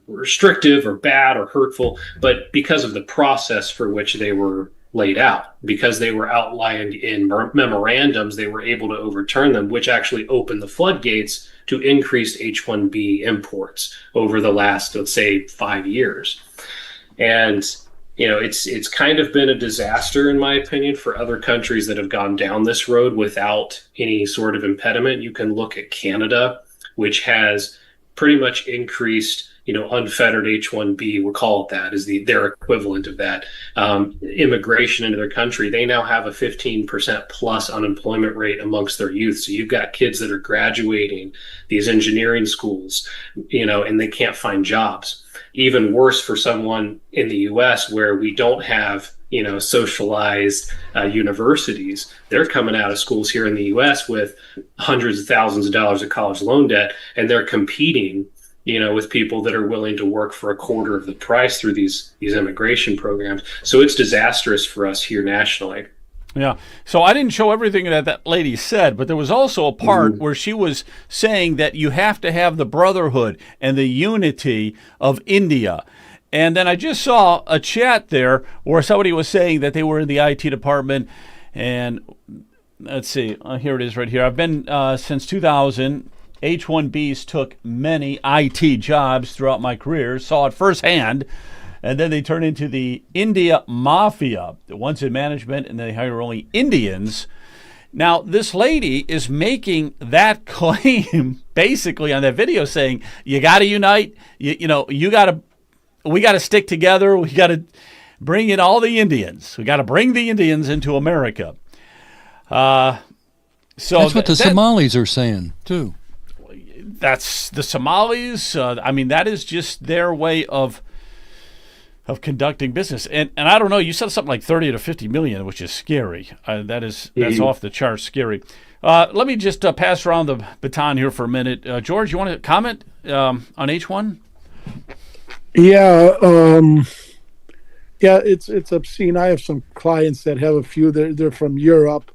restrictive or bad or hurtful, but because of the process for which they were laid out. Because they were outlined in memorandums, they were able to overturn them, which actually opened the floodgates to increased H-1B imports over the last, let's say, 5 years. And it's kind of been a disaster, in my opinion, for other countries that have gone down this road without any sort of impediment. You can look at Canada, which has pretty much increased, unfettered H-1B, we'll call it that, is their equivalent of that, immigration into their country. They now have a 15% plus unemployment rate amongst their youth. So you've got kids that are graduating these engineering schools, and they can't find jobs. Even worse for someone in the U.S. where we don't have, socialized universities. They're coming out of schools here in the U.S. with hundreds of thousands of dollars of college loan debt, and they're competing, with people that are willing to work for a quarter of the price through these immigration programs. So it's disastrous for us here nationally. Yeah. So I didn't show everything that lady said, but there was also a part where she was saying that you have to have the brotherhood and the unity of India. And then I just saw a chat there where somebody was saying that they were in the IT department. And let's see, here it is right here. I've been since 2000. H-1Bs took many IT jobs throughout my career, saw it firsthand. And then they turn into the India mafia, once in management, and they hire only Indians. Now, this lady is making that claim basically on that video, saying you got to unite. We got to stick together. We got to bring in all the Indians. We got to bring the Indians into America. So that's what the Somalis are saying too. That's the Somalis. That is just their way of conducting business. And I don't know, you said something like 30 to 50 million, which is scary. That's off the charts scary. Let me just pass around the baton here for a minute. George, you want to comment on H1? Yeah, it's obscene. I have some clients that have a few. They're from Europe,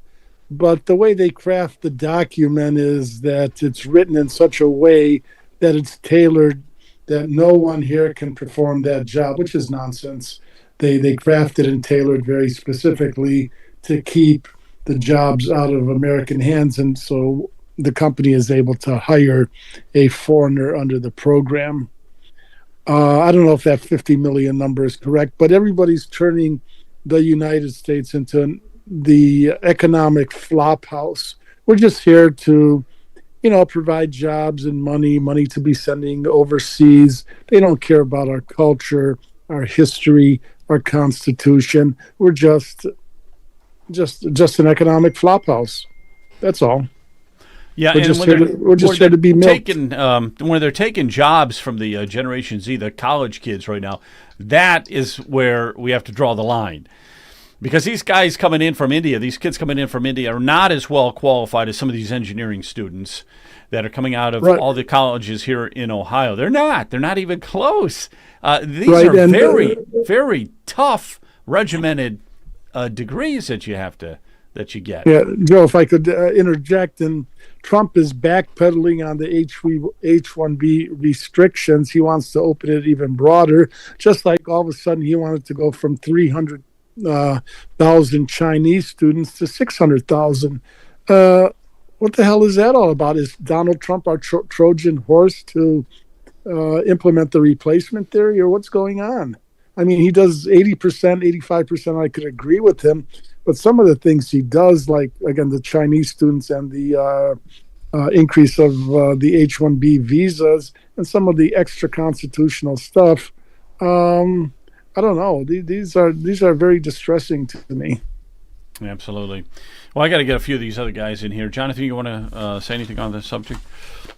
but the way they craft the document is that it's written in such a way that it's tailored that no one here can perform that job, which is nonsense. They crafted and tailored very specifically to keep the jobs out of American hands, and so the company is able to hire a foreigner under the program. I don't know if that 50 million number is correct, but everybody's turning the United States into the economic flop house. We're just here to provide jobs and money to be sending overseas. They don't care about our culture, our history, our Constitution. We're just an economic flophouse. That's all. Yeah, we're just here to be milked. When they're taking jobs from the Generation Z, the college kids right now, that is where we have to draw the line. Because these guys coming in from India, these kids coming in from India are not as well qualified as some of these engineering students that are coming out of all the colleges here in Ohio. They're not. They're not even close. These are very, very tough, regimented degrees that you get. Yeah, Joe, if I could interject, and Trump is backpedaling on the H-1B restrictions. He wants to open it even broader, just like all of a sudden he wanted to go from 300,000 Chinese students to 600,000. What the hell is that all about? Is Donald Trump our Trojan horse to implement the replacement theory, or what's going on? I mean, he does 80%, 85%. I could agree with him, but some of the things he does, like, again, the Chinese students and the increase of the H-1B visas and some of the extra constitutional stuff, I don't know. These are very distressing to me. Absolutely. Well, I got to get a few of these other guys in here. Jonathan, you want to say anything on this subject?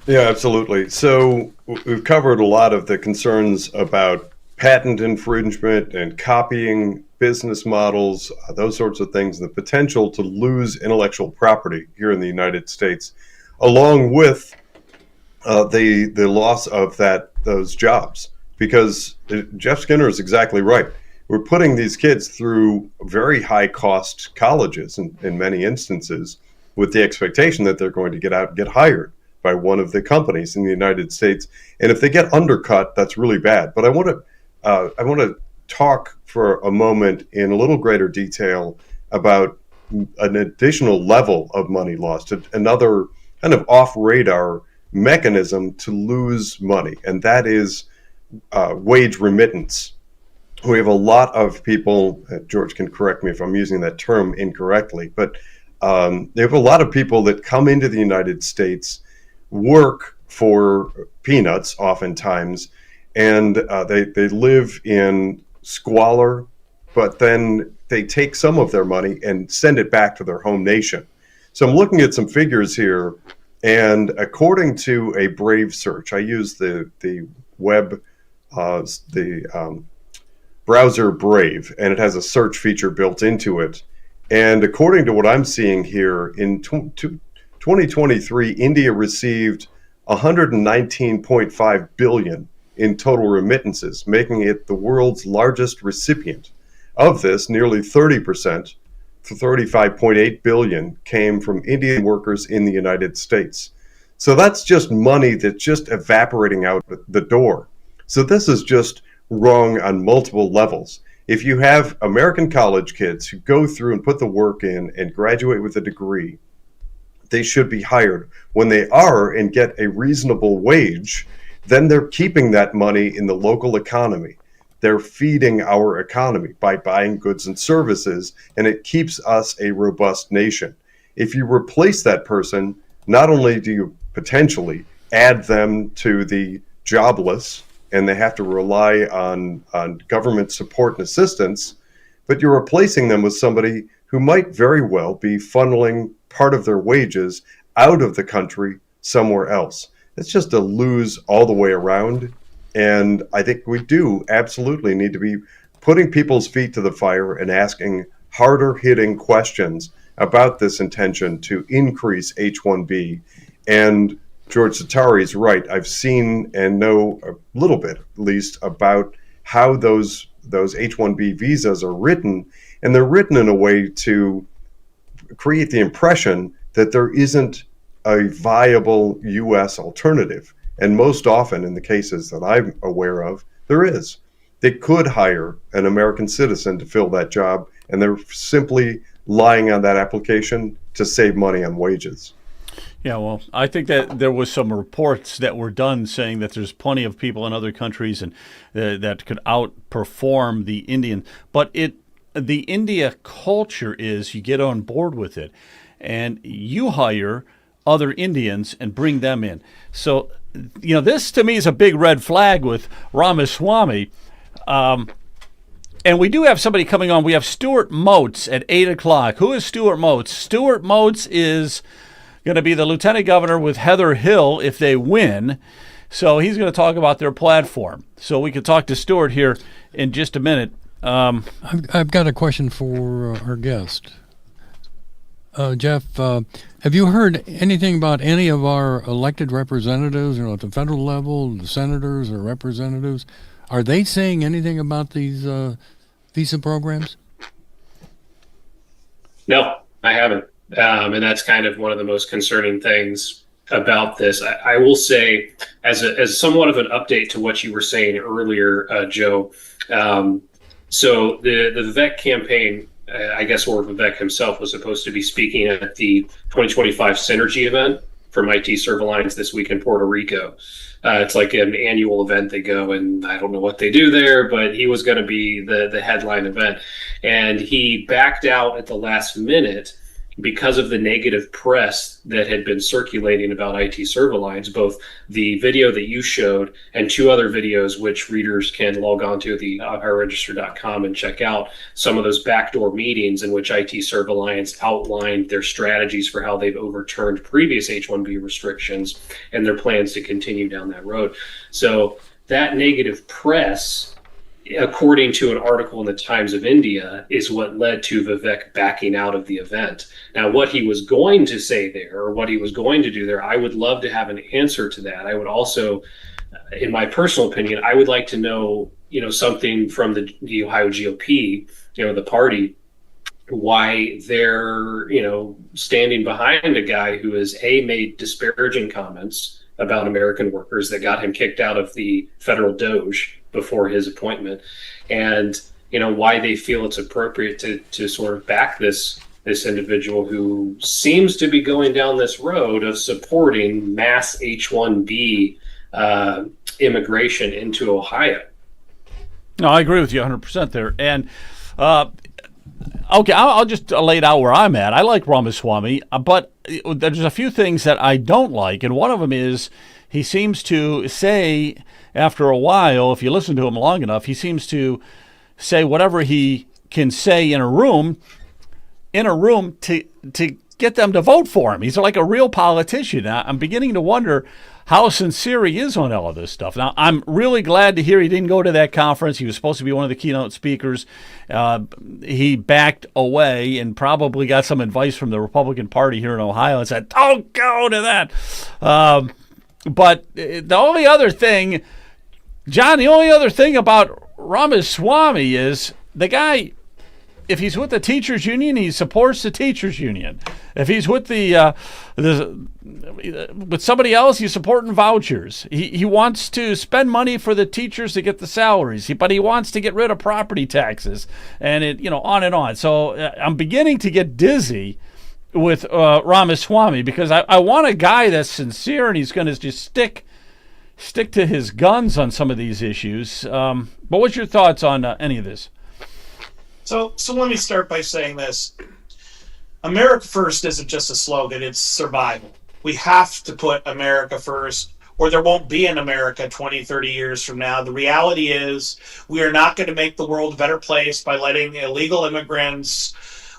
Yeah, absolutely. So we've covered a lot of the concerns about patent infringement and copying business models, those sorts of things, and the potential to lose intellectual property here in the United States, along with the loss of those jobs. Because Jeff Skinner is exactly right. We're putting these kids through very high-cost colleges in many instances with the expectation that they're going to get out and get hired by one of the companies in the United States. And if they get undercut, that's really bad. But I want to talk for a moment in a little greater detail about an additional level of money lost, another kind of off-radar mechanism to lose money, and that is wage remittance. We have a lot of people, George can correct me if I'm using that term incorrectly, but they have a lot of people that come into the United States, work for peanuts oftentimes, and they live in squalor, but then they take some of their money and send it back to their home nation. So I'm looking at some figures here, and according to a Brave search, I use the web, browser Brave, and it has a search feature built into it. And according to what I'm seeing here, in 2023, India received $119.5 billion in total remittances, making it the world's largest recipient. Of this, nearly 30%, to $35.8 billion, came from Indian workers in the United States. So that's just money that's just evaporating out the door. So this is just wrong on multiple levels. If you have American college kids who go through and put the work in and graduate with a degree, they should be hired. When they are and get a reasonable wage, then they're keeping that money in the local economy. They're feeding our economy by buying goods and services, and it keeps us a robust nation. If you replace that person, not only do you potentially add them to the jobless, and they have to rely on government support and assistance, but you're replacing them with somebody who might very well be funneling part of their wages out of the country somewhere else. It's just a lose all the way around. And I think we do absolutely need to be putting people's feet to the fire and asking harder hitting questions about this intention to increase H-1B. And George Satari is right. I've seen and know a little bit, at least, about how those H-1B visas are written, and they're written in a way to create the impression that there isn't a viable U.S. alternative. And most often, in the cases that I'm aware of, there is. They could hire an American citizen to fill that job, and they're simply lying on that application to save money on wages. Yeah, well, I think that there was some reports that were done saying that there's plenty of people in other countries and that could outperform the Indian. But the India culture is you get on board with it, and you hire other Indians and bring them in. So, this to me is a big red flag with Ramaswamy. And we do have somebody coming on. We have Stuart Moats at 8 o'clock. Who is Stuart Moats? Stuart Moats is going to be the lieutenant governor with Heather Hill if they win. So he's going to talk about their platform. So we could talk to Stuart here in just a minute. I've got a question for our guest. Jeff, have you heard anything about any of our elected representatives, at the federal level, the senators or representatives? Are they saying anything about these visa programs? No, I haven't. And that's kind of one of the most concerning things about this. I will say, as somewhat of an update to what you were saying earlier, Joe. So the Vivek campaign, I guess, or Vivek himself was supposed to be speaking at the 2025 Synergy event from IT Serve Alliance this week in Puerto Rico. It's like an annual event they go, and I don't know what they do there, but he was going to be the headline event. And he backed out at the last minute because of the negative press that had been circulating about IT Serve Alliance, both the video that you showed and two other videos, which readers can log on to the OhioRegister.com and check out some of those backdoor meetings in which IT Serve Alliance outlined their strategies for how they've overturned previous H-1B restrictions and their plans to continue down that road. So that negative press, according to an article in the Times of India, is what led to Vivek backing out of the event. Now, what he was going to say there, or what he was going to do there, I would love to have an answer to that. I would also, in my personal opinion, I would like to know, something from the Ohio GOP, the party, why they're, standing behind a guy who has made disparaging comments about American workers that got him kicked out of the federal Doge before his appointment, and why they feel it's appropriate to sort of back this individual who seems to be going down this road of supporting mass H-1B immigration into Ohio. No, I agree with you 100% there. And okay, I'll just lay it out where I'm at. I like Ramaswamy, but there's a few things that I don't like, and one of them is he seems to say, after a while, if you listen to him long enough, he seems to say whatever he can say in a room to get them to vote for him. He's like a real politician. I'm beginning to wonder how sincere he is on all of this stuff. Now, I'm really glad to hear he didn't go to that conference. He was supposed to be one of the keynote speakers. He backed away and probably got some advice from the Republican Party here in Ohio and said, don't go to that. But the only other thing, John, the only other thing about Ramaswamy is the guy, if he's with the teachers union, he supports the teachers union. If he's with with somebody else, he's supporting vouchers. He wants to spend money for the teachers to get the salaries, but he wants to get rid of property taxes, and on and on. So I'm beginning to get dizzy with Ramaswamy, because I want a guy that's sincere and he's going to just stick to his guns on some of these issues. But what's your thoughts on any of this? So let me start by saying this. America First isn't just a slogan, it's survival. We have to put America first, or there won't be an America 20, 30 years from now. The reality is we are not going to make the world a better place by letting illegal immigrants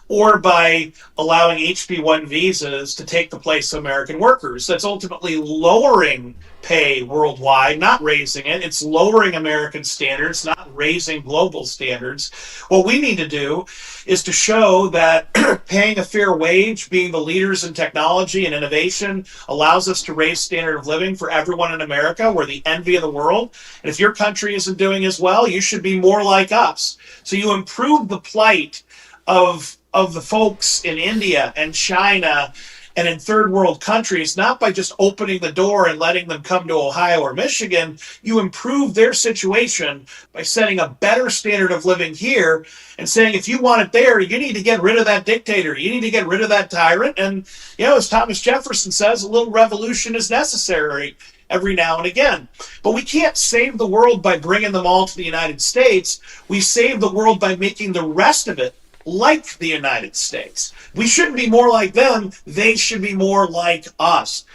or by allowing HB1 visas to take the place of American workers. That's ultimately lowering pay worldwide, not raising it. It's lowering American standards, not raising global standards. What we need to do is to show that paying a fair wage, being the leaders in technology and innovation, allows us to raise standard of living for everyone in America. We're the envy of the world. And if your country isn't doing as well, you should be more like us. So you improve the plight of the folks in India and China and in third world countries, not by just opening the door and letting them come to Ohio or Michigan. You improve their situation by setting a better standard of living here and saying, if you want it there, you need to get rid of that dictator. You need to get rid of that tyrant. And, as Thomas Jefferson says, a little revolution is necessary every now and again. But we can't save the world by bringing them all to the United States. We save the world by making the rest of it like the United States. We shouldn't be more like them. They should be more like us.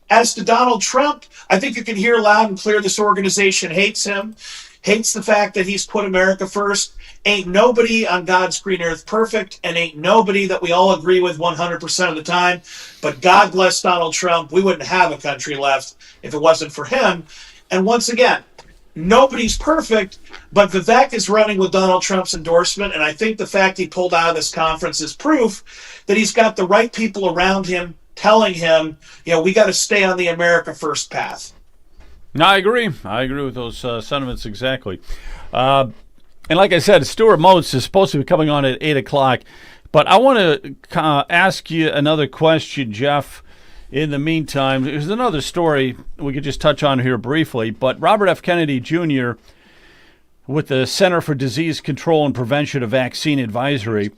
As to Donald Trump, I think you can hear loud and clear this organization hates him, hates the fact that he's put America first. Ain't nobody on God's green earth perfect, and ain't nobody that we all agree with 100% of the time. But God bless Donald Trump. We wouldn't have a country left if it wasn't for him. And once again, nobody's perfect, but Vivek is running with Donald Trump's endorsement, and I think the fact he pulled out of this conference is proof that he's got the right people around him telling him, we got to stay on the America First path. No, I agree. I agree with those sentiments exactly. And like I said, Stuart Motes is supposed to be coming on at 8 o'clock, but I want to ask you another question, Jeff. In the meantime, there's another story we could just touch on here briefly, but Robert F. Kennedy Jr. with the Center for Disease Control and Prevention of Vaccine Advisory,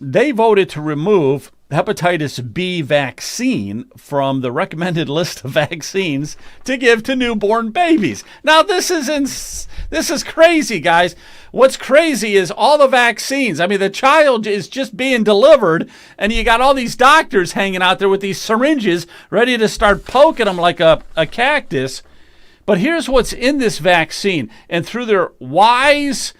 they voted to remove hepatitis B vaccine from the recommended list of vaccines to give to newborn babies. Now, this is crazy, guys. What's crazy is all the vaccines. I mean, the child is just being delivered, and you got all these doctors hanging out there with these syringes ready to start poking them like a cactus. But here's what's in this vaccine. And through their wise,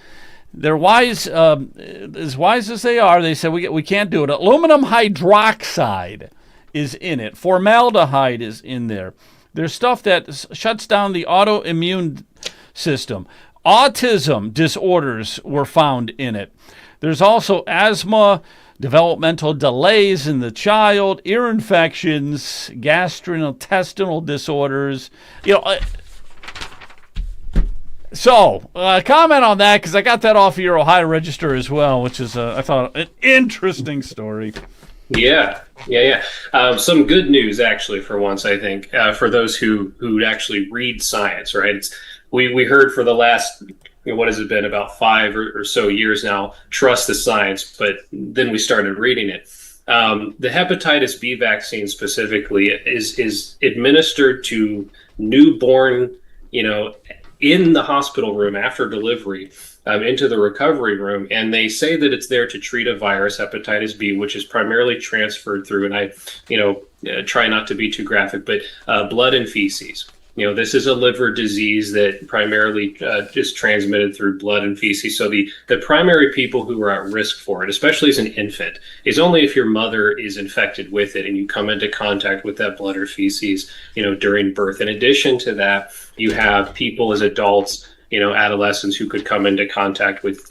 as wise as they are, they said we can't do it. Aluminum hydroxide is in it. Formaldehyde is in there. There's stuff that shuts down the autoimmune system. Autism disorders were found in it. There's also asthma, developmental delays in the child, ear infections, gastrointestinal disorders. So, comment on that, because I got that off of your Ohio Register as well, which is, I thought, an interesting story. Yeah. Some good news, actually, for once, I think, for those who actually read science, right? We heard for the last, what has it been, about 5 or so years now, trust the science, but then we started reading it. The hepatitis B vaccine specifically is administered to newborn, in the hospital room after delivery, into the recovery room, and they say that it's there to treat a virus, hepatitis B, which is primarily transferred through, and I try not to be too graphic, but blood and feces. This is a liver disease that primarily is transmitted through blood and feces. So the primary people who are at risk for it, especially as an infant, is only if your mother is infected with it and you come into contact with that blood or feces, during birth. In addition to that, you have people as adults, adolescents who could come into contact with,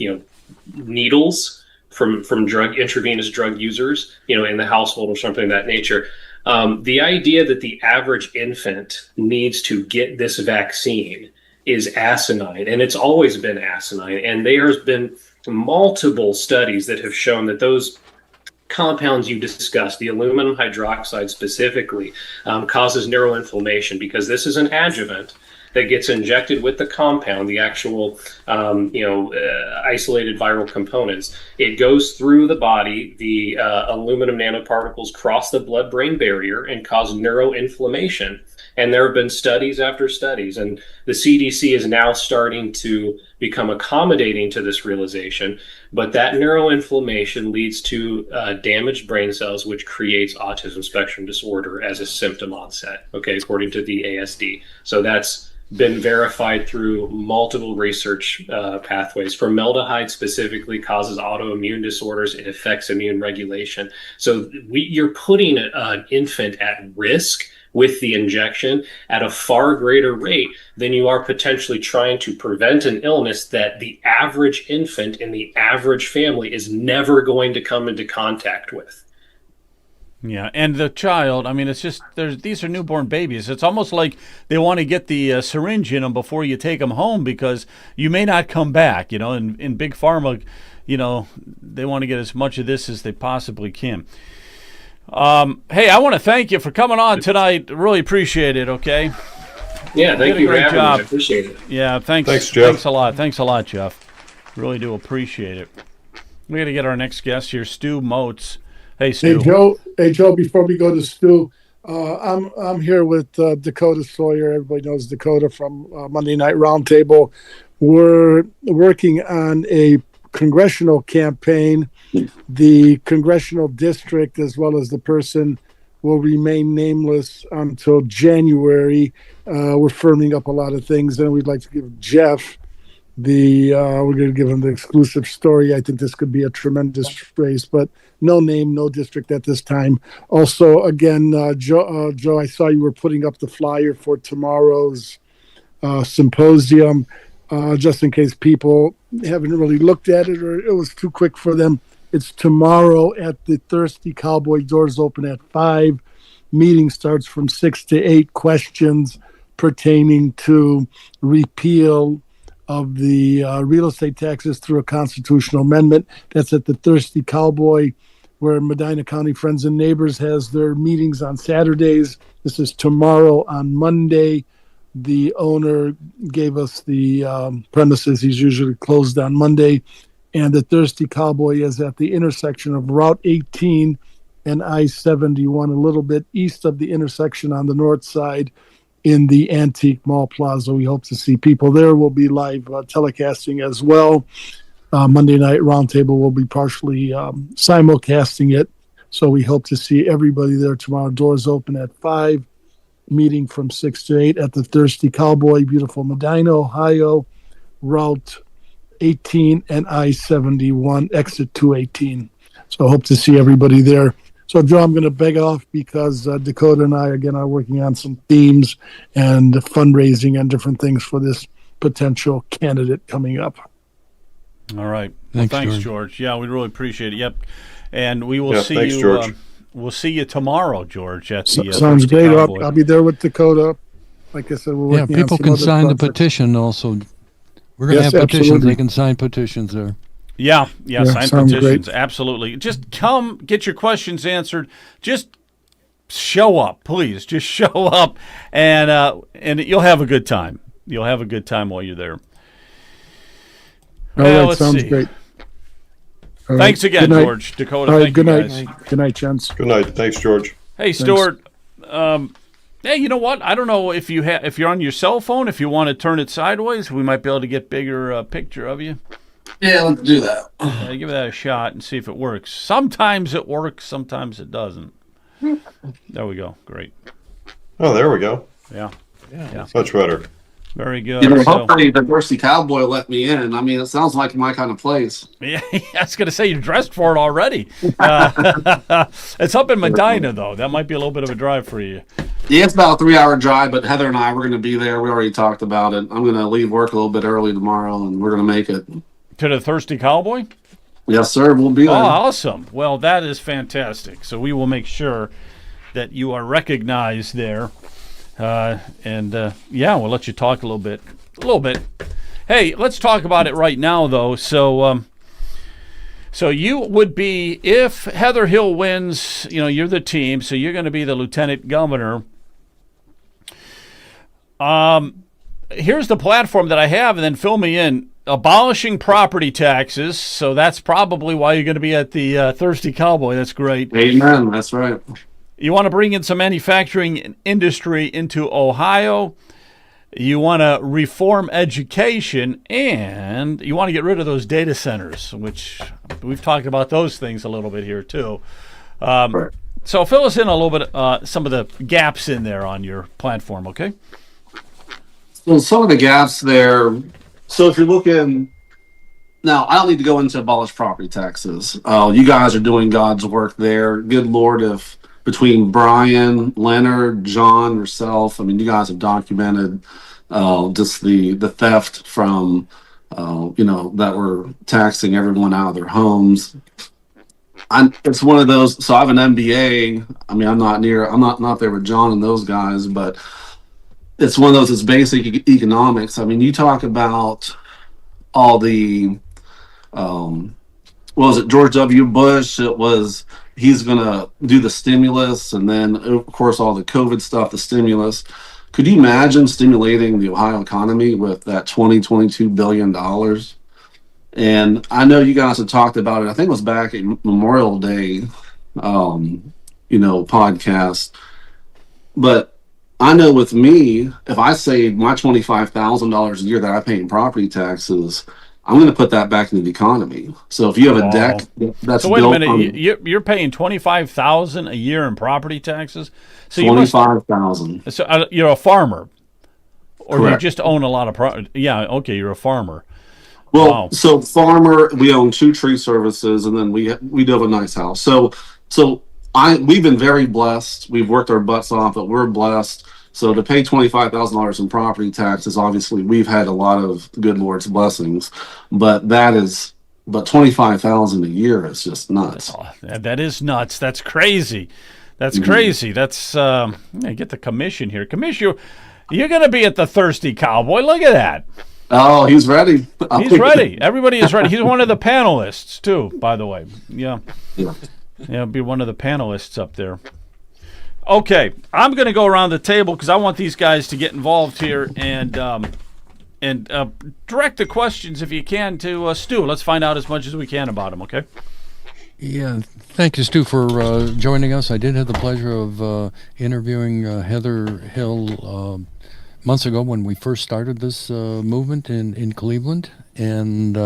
needles from intravenous drug users, in the household or something of that nature. The idea that the average infant needs to get this vaccine is asinine, and it's always been asinine. And there's been multiple studies that have shown that those compounds you discussed, the aluminum hydroxide specifically, causes neuroinflammation because this is an adjuvant that gets injected with the compound, the actual, isolated viral components. It goes through the body. The aluminum nanoparticles cross the blood-brain barrier and cause neuroinflammation. And there have been studies after studies, and the CDC is now starting to become accommodating to this realization. But that neuroinflammation leads to damaged brain cells, which creates autism spectrum disorder as a symptom onset, okay, according to the ASD. So that's been verified through multiple research pathways. Formaldehyde specifically causes autoimmune disorders. It affects immune regulation. So you're putting an infant at risk with the injection at a far greater rate than you are potentially trying to prevent an illness that the average infant in the average family is never going to come into contact with. Yeah, and the child, I mean, it's just, these are newborn babies. It's almost like they want to get the syringe in them before you take them home because you may not come back, in Big Pharma, they want to get as much of this as they possibly can. Hey, I want to thank you for coming on tonight. Really appreciate it, okay? Yeah, thank you for having me. I appreciate it. Yeah, thanks, Jeff. Thanks a lot. Thanks a lot, Jeff. Really do appreciate it. We got to get our next guest here, Stu Moats. Hey, Stu. Hey, Joe. Before we go to Stu, I'm here with Dakota Sawyer. Everybody knows Dakota from Monday Night Roundtable. We're working on a congressional campaign. The congressional district, as well as the person, will remain nameless until January. We're firming up a lot of things, and we'd like to give Jeff we're going to give him the exclusive story. I think this could be a tremendous race, but no name, no district at this time. Also, again, Joe, I saw you were putting up the flyer for tomorrow's symposium, just in case people haven't really looked at it or it was too quick for them. It's tomorrow at the Thirsty Cowboy. Doors open at 5. Meeting starts from 6 to 8. Questions pertaining to repeal of the real estate taxes through a constitutional amendment. That's at the Thirsty Cowboy, where Medina County Friends and Neighbors has their meetings on Saturdays. This is tomorrow on Monday. The owner gave us the premises. He's usually closed on Monday. And the Thirsty Cowboy is at the intersection of Route 18 and I-71, a little bit east of the intersection on the north side in the Antique Mall Plaza. We hope to see people there. We'll be live telecasting as well. Monday Night Roundtable will be partially simulcasting it. So we hope to see everybody there tomorrow. Doors open at 5. Meeting from 6 to 8 at the Thirsty Cowboy, beautiful Medina, Ohio, Route 18 and I-71, exit 218. So I hope to see everybody there. So, Joe, I'm going to beg off because Dakota and I, again, are working on some themes and fundraising and different things for this potential candidate coming up. All right. Thanks, George. Yeah, we really appreciate it. Yep. And we will see thanks, you. George. We'll see you tomorrow, George. At the sounds Thirsty great. Cowboy. I'll be there with Dakota. Like I said, we're working people on some can other sign the projects. petition also. We're going to Yes, have petitions. absolutely. They can sign petitions there. Yeah, sign sounds petitions. great. Absolutely. Just come, get your questions answered. Just show up, please. Just show up, and you'll have a good time. You'll have a good time while you're there. All right, let's sounds see. great. All Thanks right, again, good night. George. Dakota, All right, thank good you night. guys. Good night, gents. Good night. Thanks, George. Hey, Stuart. Hey, you know what? I don't know if you're on your cell phone. If you want to turn it sideways, we might be able to get bigger picture of you. Yeah, let's do that. Give that a shot and see if it works. Sometimes it works, sometimes it doesn't. There we go. Great. Oh, there we go. Yeah. Much better. Very good. You know, So- hopefully the Thirsty Cowboy let me in. I mean, it sounds like my kind of place. Yeah, I was going to say you're dressed for it already. It's up in Medina, though. That might be a little bit of a drive for you. Yeah, it's about a 3-hour drive, but Heather and I, we're going to be there. We already talked about it. I'm going to leave work a little bit early tomorrow, and we're going to make it. To the Thirsty Cowboy? Yes, sir. We'll be Oh, there. awesome. Well, that is fantastic. So we will make sure that you are recognized there. Yeah, we'll let you talk a little bit. Hey, let's talk about it right now, though. So you would be, if Heather Hill wins, you're the team, so you're going to be the lieutenant governor. Here's the platform that I have, and then fill me in. Abolishing property taxes, so that's probably why you're going to be at the Thirsty Cowboy. That's great. Amen. That's right. You want to bring in some manufacturing industry into Ohio. You want to reform education, and you want to get rid of those data centers, which we've talked about those things a little bit here too. Right. So fill us in a little bit, some of the gaps in there on your platform, okay? So some of the gaps there. So if you're looking now, I don't need to go into abolish property taxes. You guys are doing God's work there. Good Lord, if between Brian, Leonard, John, yourself, I mean, you guys have documented just the theft from that we're taxing everyone out of their homes. It's one of those. So I have an MBA. I mean, I'm not there with John and those guys, but it's one of those. It's basic economics. I mean, you talk about all the, was it George W. Bush? He's going to do the stimulus, and then of course all the COVID stuff, the stimulus. Could you imagine stimulating the Ohio economy with that $22 billion? And I know you guys have talked about it. I think it was back at Memorial Day, podcast. But I know with me, if I save my $25,000 a year that I pay in property taxes, I'm going to put that back into the economy. So if you have a deck that's so wait built a minute, you're paying $25,000 a year in property taxes. So $25,000. So you're a farmer, or Correct. you just own a lot of property? Yeah, okay, you're a farmer. Well, Wow. So farmer, we own 2 tree services, and then we do have a nice house. So we've been very blessed. We've worked our butts off, but we're blessed. So to pay $25,000 in property taxes, obviously we've had a lot of good Lord's blessings, but $25,000 a year is just nuts. That is nuts. That's crazy. That's crazy. That's get the commission here. Commissioner, you're going to be at the Thirsty Cowboy. Look at that. Oh, he's ready. He's ready. Everybody is ready. He's one of the panelists too, by the way. Yeah, be one of the panelists up there. Okay, I'm going to go around the table because I want these guys to get involved here and direct the questions, if you can, to Stu. Let's find out as much as we can about him, okay? Yeah, thank you, Stu, for joining us. I did have the pleasure of interviewing Heather Hill months ago when we first started this movement in Cleveland, and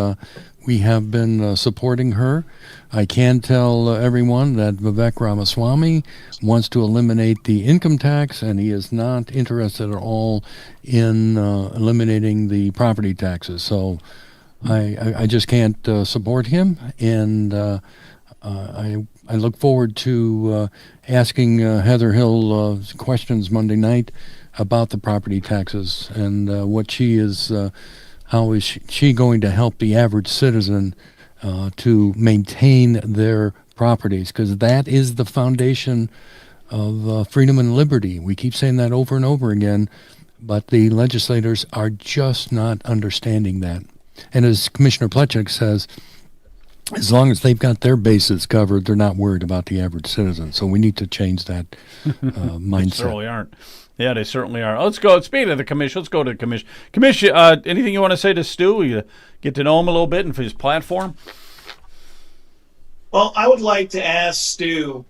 we have been supporting her. I can tell everyone that Vivek Ramaswamy wants to eliminate the income tax, and he is not interested at all in eliminating the property taxes. So I just can't support him, and I look forward to asking Heather Hill questions Monday night about the property taxes and what she is, how is she going to help the average citizen to maintain their properties, because that is the foundation of freedom and liberty. We keep saying that over and over again, but the legislators are just not understanding that. And as Commissioner Plechik says, as long as they've got their bases covered, they're not worried about the average citizen. So we need to change that mindset. They certainly aren't. Yeah, they certainly are. Let's go. Speaking of the commission, let's go to the commission. Commission, anything you want to say to Stu? You get to know him a little bit and for his platform? Well, I would like to ask Stu,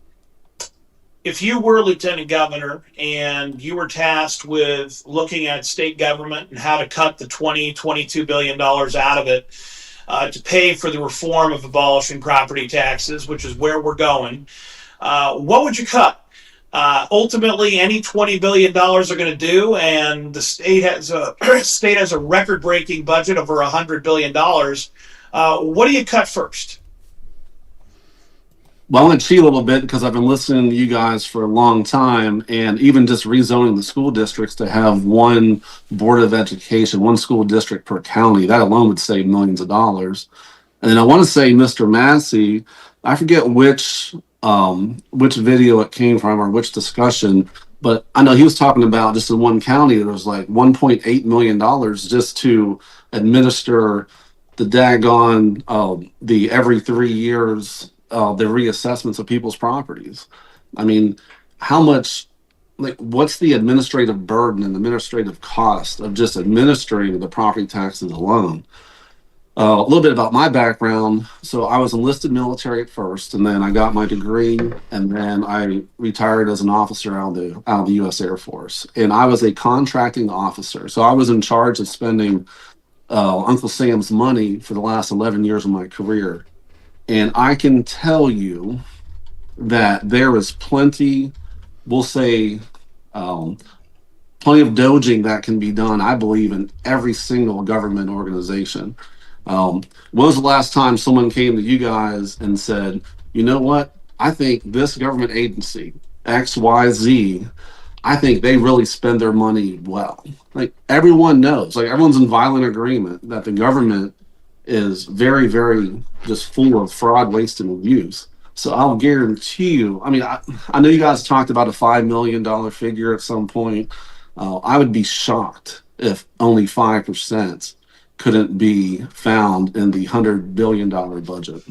if you were lieutenant governor and you were tasked with looking at state government and how to cut the $22 billion out of it to pay for the reform of abolishing property taxes, which is where we're going, what would you cut? Ultimately, any $20 billion are going to do, and the state has a record-breaking budget over $100 billion. What do you cut first? Well, I'm going to cheat a little bit because I've been listening to you guys for a long time, and even just rezoning the school districts to have one board of education, one school district per county, that alone would save millions of dollars. And then I want to say, Mr. Massey, I forget which which video it came from or which discussion, but I know he was talking about just in one county there was like $1.8 million just to administer the daggone the every 3 years the reassessments of people's properties. I mean, how much, like, what's the administrative burden and administrative cost of just administering the property taxes alone? A little bit about my background. So I was enlisted military at first, and then I got my degree, and then I retired as an officer out of the U.S. Air Force. And I was a contracting officer. So I was in charge of spending Uncle Sam's money for the last 11 years of my career. And I can tell you that there is plenty, we'll say, plenty of dodging that can be done, I believe, in every single government organization. When was the last time someone came to you guys and said, you know what, I think this government agency, XYZ, I think they really spend their money well? Like, everyone knows, like, everyone's in violent agreement that the government is very, very just full of fraud, waste, and abuse. So I'll guarantee you, I mean, I know you guys talked about a $5 million figure at some point. I would be shocked if only 5% couldn't be found in the $100 billion budget.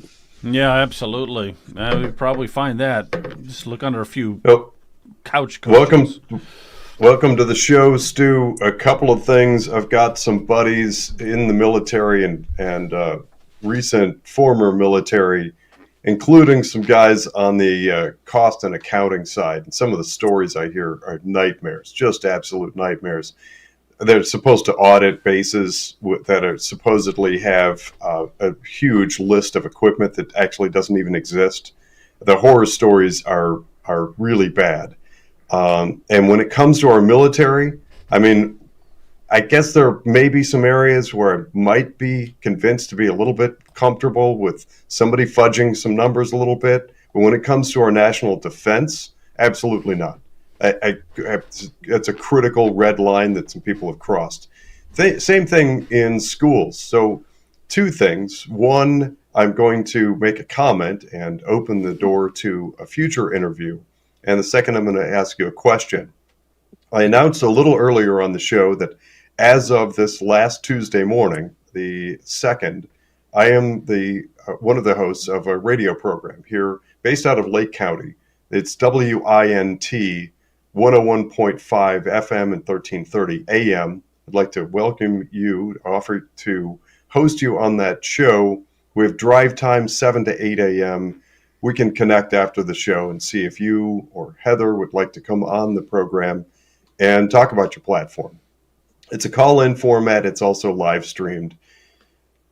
Yeah, absolutely. We'd probably find that. Just look under a few couch Welcome, cushions. welcome to the show, Stu. A couple of things. I've got some buddies in the military and recent former military, including some guys on the cost and accounting side. And some of the stories I hear are nightmares, just absolute nightmares. They're supposed to audit bases that are supposedly have a huge list of equipment that actually doesn't even exist. The horror stories are really bad. And when it comes to our military, I mean, I guess there may be some areas where I might be convinced to be a little bit comfortable with somebody fudging some numbers a little bit. But when it comes to our national defense, absolutely not. It's a critical red line that some people have crossed. Same thing in schools. So two things. One, I'm going to make a comment and open the door to a future interview. And the second, I'm going to ask you a question. I announced a little earlier on the show that as of this last Tuesday morning, the 2nd, I am one of the hosts of a radio program here based out of Lake County. It's WINT 101.5 FM and 1330 AM. I'd like to welcome you, offer to host you on that show. We have drive time 7 to 8 a.m. We can connect after the show and see if you or Heather would like to come on the program and talk about your platform. It's a call-in format. It's also live streamed.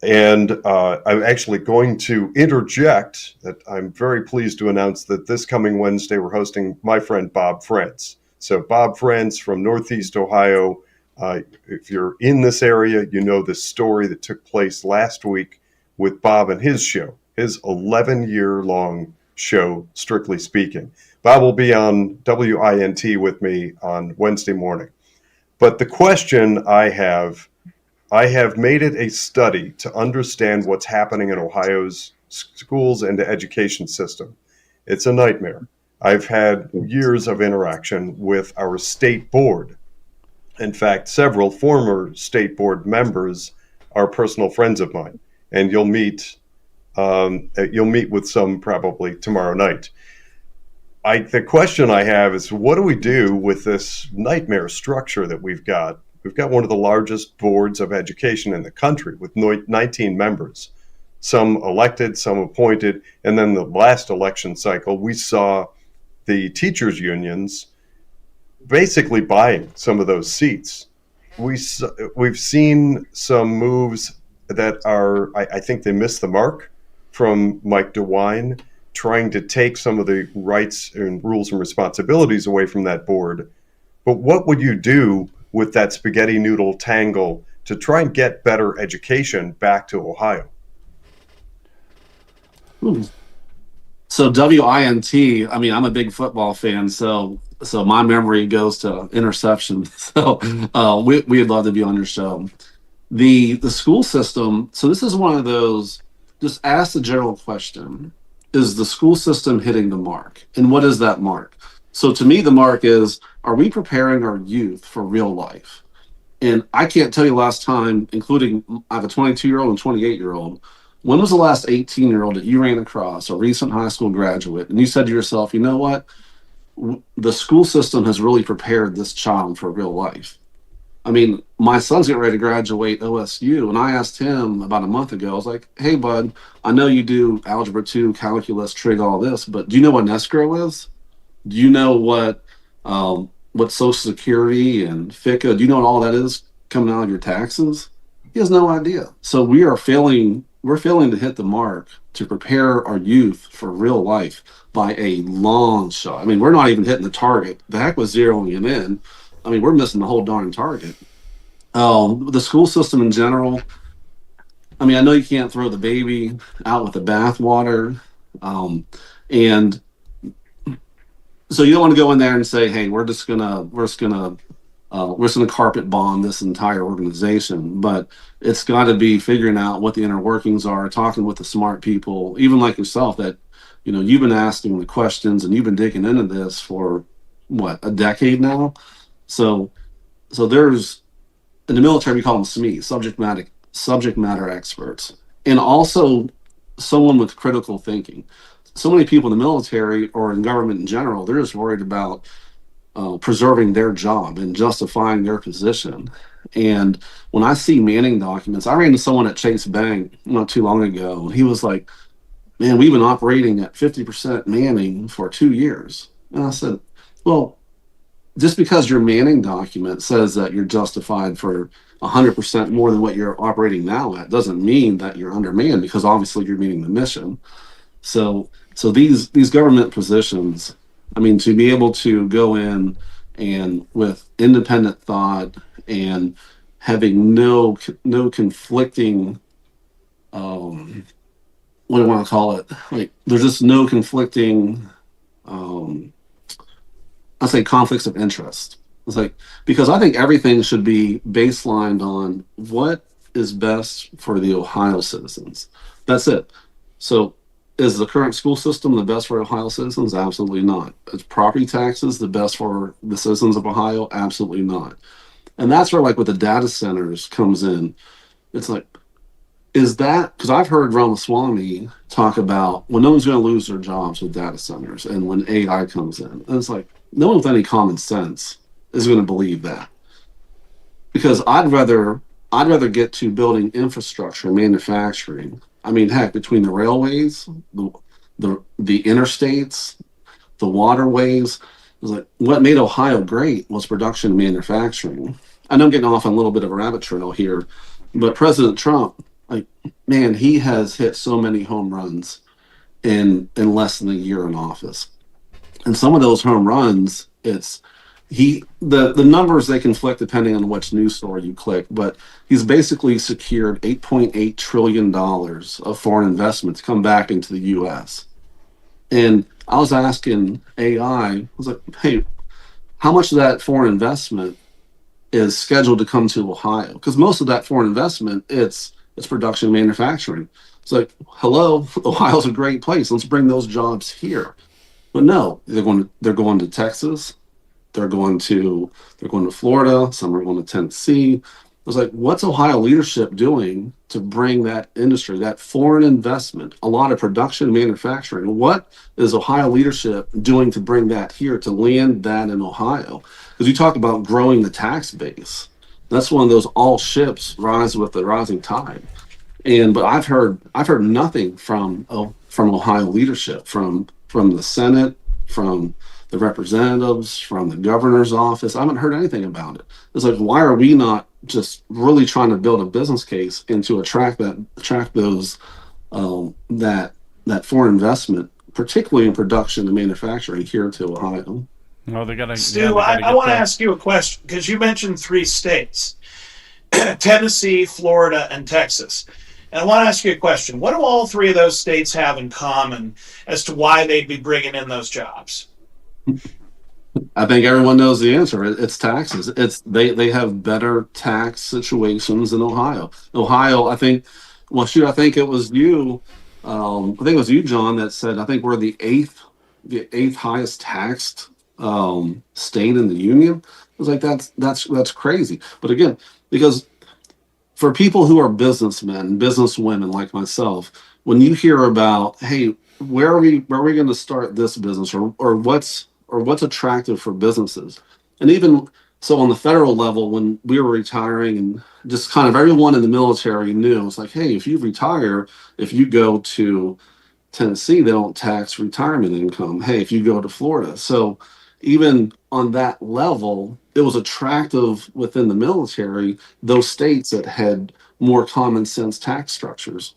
And I'm actually going to interject that I'm very pleased to announce that this coming Wednesday, we're hosting my friend Bob Friends. So Bob Friends from Northeast Ohio. If you're in this area, you know this story that took place last week with Bob and his show, his 11-year-long show, Strictly Speaking. Bob will be on WINT with me on Wednesday morning. But the question I have made it a study to understand what's happening in Ohio's schools and the education system. It's a nightmare. I've had years of interaction with our state board. In fact, several former state board members are personal friends of mine, and you'll meet with some probably tomorrow night. The question I have is, what do we do with this nightmare structure that we've got? We've got one of the largest boards of education in the country with 19 members, some elected, some appointed. And then the last election cycle, we saw the teachers' unions basically buying some of those seats. We've seen some moves that are, I think they missed the mark from Mike DeWine, trying to take some of the rights and rules and responsibilities away from that board. But what would you do with that spaghetti noodle tangle to try and get better education back to Ohio? So WINT, I mean, I'm a big football fan, so my memory goes to interception. So we'd love to be on your show. The school system, so this is one of those, just ask the general question. is the school system hitting the mark? And what is that mark? So to me, the mark is, are we preparing our youth for real life? And I can't tell you last time, including I have a 22-year-old and 28-year-old, when was the last 18-year-old that you ran across, a recent high school graduate, and you said to yourself, you know what? The school system has really prepared this child for real life. I mean, my son's getting ready to graduate OSU, and I asked him about a month ago, I was like, hey, bud, I know you do Algebra 2, calculus, trig, all this, but do you know what an escrow is? Do you know what Social Security and FICA, do you know what all that is coming out of your taxes? He has no idea. So we're failing to hit the mark to prepare our youth for real life by a long shot. I mean, we're not even hitting the target. The heck with zeroing it in. I mean, we're missing the whole darn target. The school system in general, I mean, I know you can't throw the baby out with the bathwater. And so you don't want to go in there and say, hey, we're just gonna carpet bomb this entire organization. But it's got to be figuring out what the inner workings are, talking with the smart people, even like yourself, that, you know, you've been asking the questions and you've been digging into this for what, a decade now. So there's, in the military, we call them SME, subject matter experts, and also someone with critical thinking. So many people in the military or in government in general, they're just worried about preserving their job and justifying their position. And when I see manning documents, I ran into someone at Chase Bank not too long ago, and he was like, man, we've been operating at 50% manning for 2 years. And I said, well, just because your manning document says that you're justified for 100% more than what you're operating now at doesn't mean that you're undermanned, because obviously you're meeting the mission. So these government positions, I mean, to be able to go in and with independent thought and having no conflicting, what do I want to call it? Like, there's just no conflicting, I'll say conflicts of interest. It's like, because I think everything should be baselined on what is best for the Ohio citizens. That's it. So is the current school system the best for Ohio citizens? Absolutely not. Is property taxes the best for the citizens of Ohio? Absolutely not. And that's where, like, with the data centers comes in. It's like, is that, because I've heard Ramaswamy talk about, well, no one's going to lose their jobs with data centers and when AI comes in. And it's like, no one with any common sense is going to believe that. Because I'd rather get to building infrastructure, manufacturing. I mean, heck, between the railways, the interstates, the waterways, it was like, what made Ohio great was production and manufacturing. I know I'm getting off on a little bit of a rabbit trail here, but President Trump, like, man, he has hit so many home runs in less than a year in office. And some of those home runs, the numbers, they conflict depending on which news story you click, but he's basically secured $8.8 trillion of foreign investment to come back into the U.S. And I was asking AI, I was like, hey, how much of that foreign investment is scheduled to come to Ohio? Because most of that foreign investment, it's production and manufacturing. It's like, hello, Ohio's a great place. Let's bring those jobs here. But no, they're going to Texas. They're going to Florida. Some are going to Tennessee. I was like, what's Ohio leadership doing to bring that industry, that foreign investment, a lot of production and manufacturing? What is Ohio leadership doing to bring that here, to land that in Ohio? Because you talk about growing the tax base. That's one of those, all ships rise with the rising tide. But I've heard nothing from Ohio leadership, from the Senate, from the representatives, from the governor's office. I haven't heard anything about it. It's like, why are we not just really trying to build a business case and to attract those that foreign investment, particularly in production and manufacturing, here to Ohio? No, they got to. Stu, I want to ask you a question, because you mentioned 3 states: Tennessee, Florida, and Texas. And I want to ask you a question. What do all 3 of those states have in common as to why they'd be bringing in those jobs? I think everyone knows the answer. It's taxes. They have better tax situations than Ohio. Ohio, I think, well, shoot, I think it was you I think it was you, John, that said I think we're the eighth highest taxed state in the union. I was like, that's crazy. But again, because for people who are businessmen, businesswomen like myself, when you hear about, hey, where are we going to start this business, or what's attractive for businesses, and even so on the federal level, when we were retiring, and just kind of everyone in the military knew, it's like, hey, if you retire, if you go to Tennessee, they don't tax retirement income. Hey, if you go to Florida. So even on that level, it was attractive within the military, those states that had more common sense tax structures.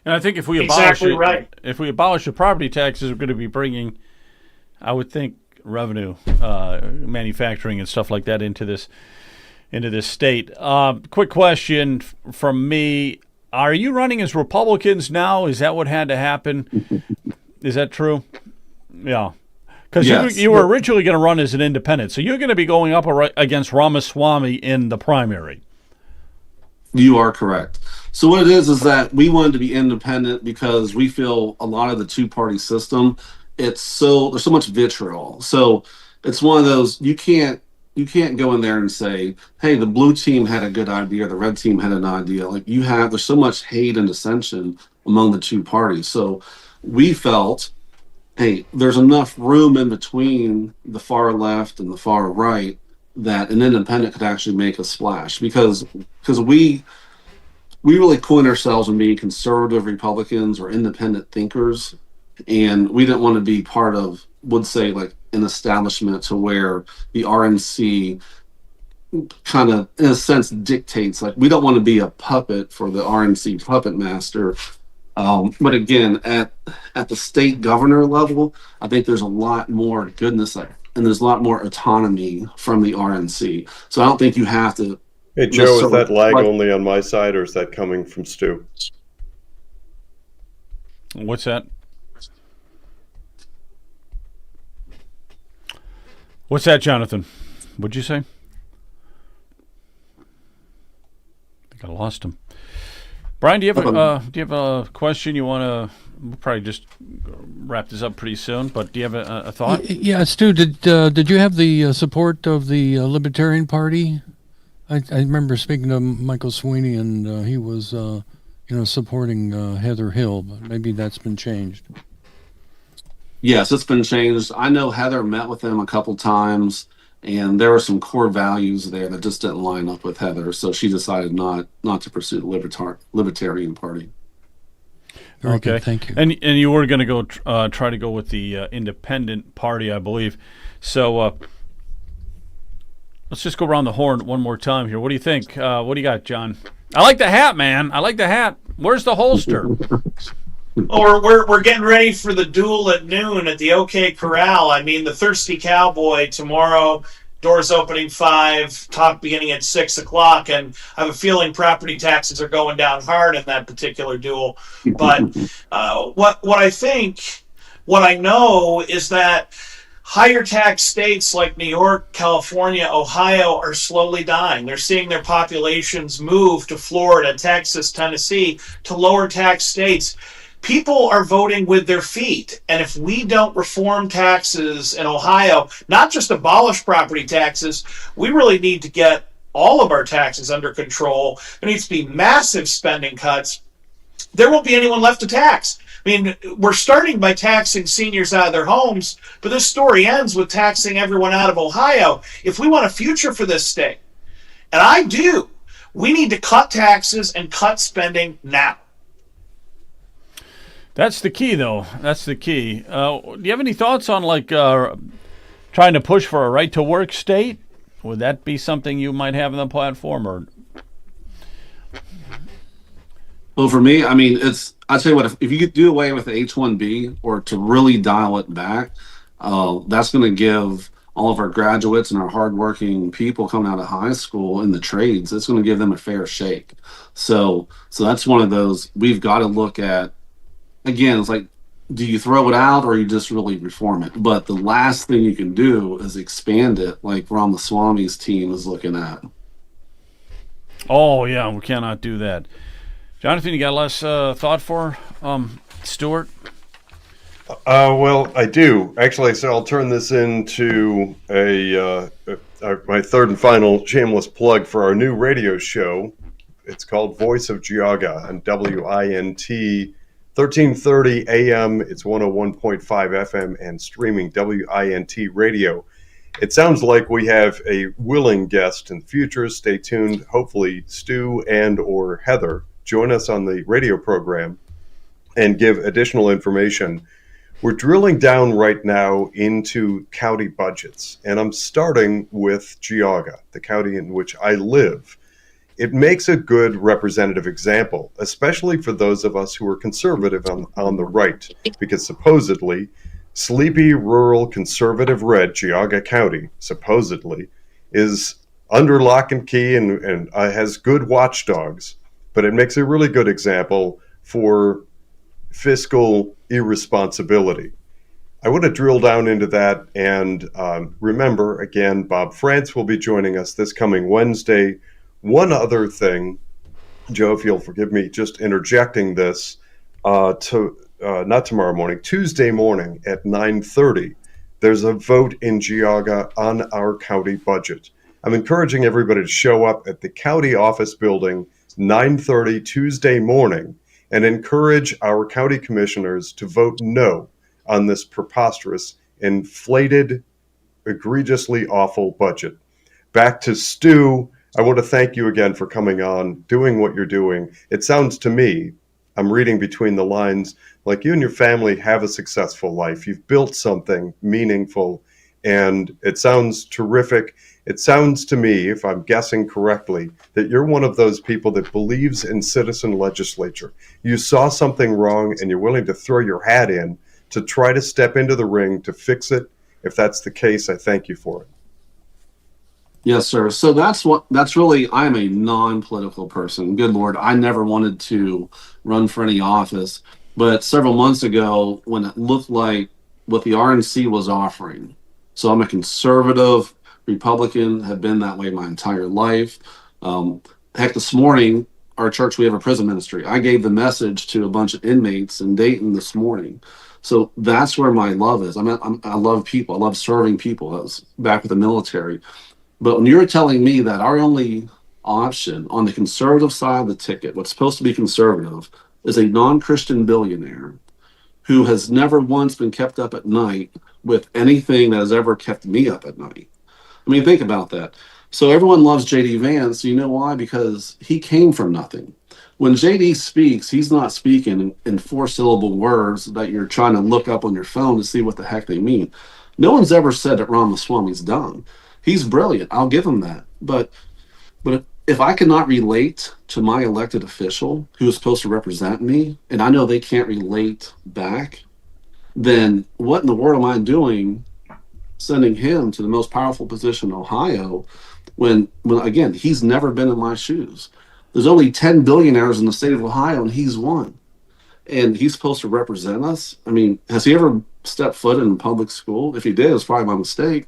And I think if we Exactly right. if we abolish the property taxes, we're going to be bringing, I would think, revenue, manufacturing and stuff like that into this state. Quick question from me: are you running as Republicans now? Is that what had to happen? Is that true? Yeah. Because Yes. you were originally going to run as an independent, so you're going to be going up against Ramaswamy in the primary. You are correct. So what it is that we wanted to be independent because we feel a lot of the two-party system, there's so much vitriol. So it's one of those, you can't go in there and say, hey, the blue team had a good idea, the red team had an idea. Like there's so much hate and dissension among the two parties. So we felt, hey, there's enough room in between the far left and the far right that an independent could actually make a splash, because we really coin ourselves in being conservative Republicans or independent thinkers, and we didn't want to be part of, would say, like an establishment to where the RNC kind of, in a sense, dictates. Like, we don't want to be a puppet for the RNC puppet master. But again, at the state governor level, I think there's a lot more goodness and there's a lot more autonomy from the RNC. So I don't think you have to. Hey, Joe, is that lag Right. only on my side, or is that coming from Stu? What's that? What's that, Jonathan? What'd you say? I think I lost him. Brian, do you have a question you want to? We'll probably just wrap this up pretty soon. But do you have a thought? Yeah, Stu, did you have the support of the Libertarian Party? I remember speaking to Michael Sweeney, and he was, supporting Heather Hill, but maybe that's been changed. Yes, it's been changed. I know Heather met with him a couple times, and there were some core values there that just didn't line up with Heather, so she decided not to pursue the Libertarian Party. Very Okay, good, thank you. And you were going to go try to go with the independent party, I believe. So let's just go around the horn one more time here. What do you think? What do you got, John? I like the hat, man. I like the hat. Where's the holster? Or we're getting ready for the duel at noon at the OK Corral. I mean, the Thirsty Cowboy tomorrow. Doors opening 5, talk beginning at 6 o'clock, and I have a feeling property taxes are going down hard in that particular duel. But what I know is that higher tax states like New York, California, Ohio are slowly dying. They're seeing their populations move to Florida, Texas, Tennessee, to lower tax states. People are voting with their feet. And if we don't reform taxes in Ohio, not just abolish property taxes, we really need to get all of our taxes under control. There needs to be massive spending cuts. There won't be anyone left to tax. I mean, we're starting by taxing seniors out of their homes, but this story ends with taxing everyone out of Ohio. If we want a future for this state, and I do, we need to cut taxes and cut spending now. That's the key, though. That's the key. Do you have any thoughts on trying to push for a right-to-work state? Would that be something you might have on the platform, or? Well, for me, I mean, I'll tell you what, if you could do away with the H-1B or to really dial it back, that's going to give all of our graduates and our hardworking people coming out of high school in the trades, it's going to give them a fair shake. So that's one of those we've got to look at. Again, it's like, do you throw it out or you just really reform it? But the last thing you can do is expand it like Ramaswamy's team is looking at. Oh, yeah, we cannot do that. Jonathan, you got less thought for Stuart? Well, I do actually. So I'll turn this into my third and final shameless plug for our new radio show. It's called Voice of Geauga on WINT 1330 AM. It's 101.5 FM and streaming WINT radio. It sounds like we have a willing guest in the future. Stay tuned. Hopefully, Stu and or Heather join us on the radio program and give additional information. We're drilling down right now into county budgets, and I'm starting with Geauga, the county in which I live. It makes a good representative example, especially for those of us who are conservative on the right, because supposedly sleepy, rural, conservative red Geauga County, supposedly, is under lock and key and has good watchdogs, but it makes a really good example for fiscal irresponsibility. I want to drill down into that and remember, again, Bob France will be joining us this coming Wednesday. One other thing, Joe, if you'll forgive me just interjecting this, not tomorrow morning, Tuesday morning at 9:30, there's a vote in Geauga on our county budget. I'm encouraging everybody to show up at the county office building 9:30 Tuesday morning and encourage our county commissioners to vote no on this preposterous, inflated, egregiously awful budget. Back to Stu. I want to thank you again for coming on, doing what you're doing. It sounds to me, I'm reading between the lines, like you and your family have a successful life. You've built something meaningful, and it sounds terrific. It sounds to me, if I'm guessing correctly, that you're one of those people that believes in citizen legislature. You saw something wrong, and you're willing to throw your hat in to try to step into the ring to fix it. If that's the case, I thank you for it. Yes, sir. So that's really, I'm a non-political person. Good Lord, I never wanted to run for any office. But several months ago, when it looked like what the RNC was offering, so I'm a conservative Republican, have been that way my entire life. Heck, this morning, our church, we have a prison ministry. I gave the message to a bunch of inmates in Dayton this morning. So that's where my love is. I love people. I love serving people. I was back with the military. But when you're telling me that our only option on the conservative side of the ticket, what's supposed to be conservative, is a non-Christian billionaire who has never once been kept up at night with anything that has ever kept me up at night. I mean, think about that. So everyone loves J.D. Vance. You know why? Because he came from nothing. When J.D. speaks, he's not speaking in four-syllable words that you're trying to look up on your phone to see what the heck they mean. No one's ever said that Ramaswamy's dumb. He's brilliant. I'll give him that. But if I cannot relate to my elected official who is supposed to represent me, and I know they can't relate back, then what in the world am I doing sending him to the most powerful position in Ohio when again, he's never been in my shoes? There's only 10 billionaires in the state of Ohio, and he's one. And he's supposed to represent us. I mean, has he ever stepped foot in public school? If he did, it's probably my mistake.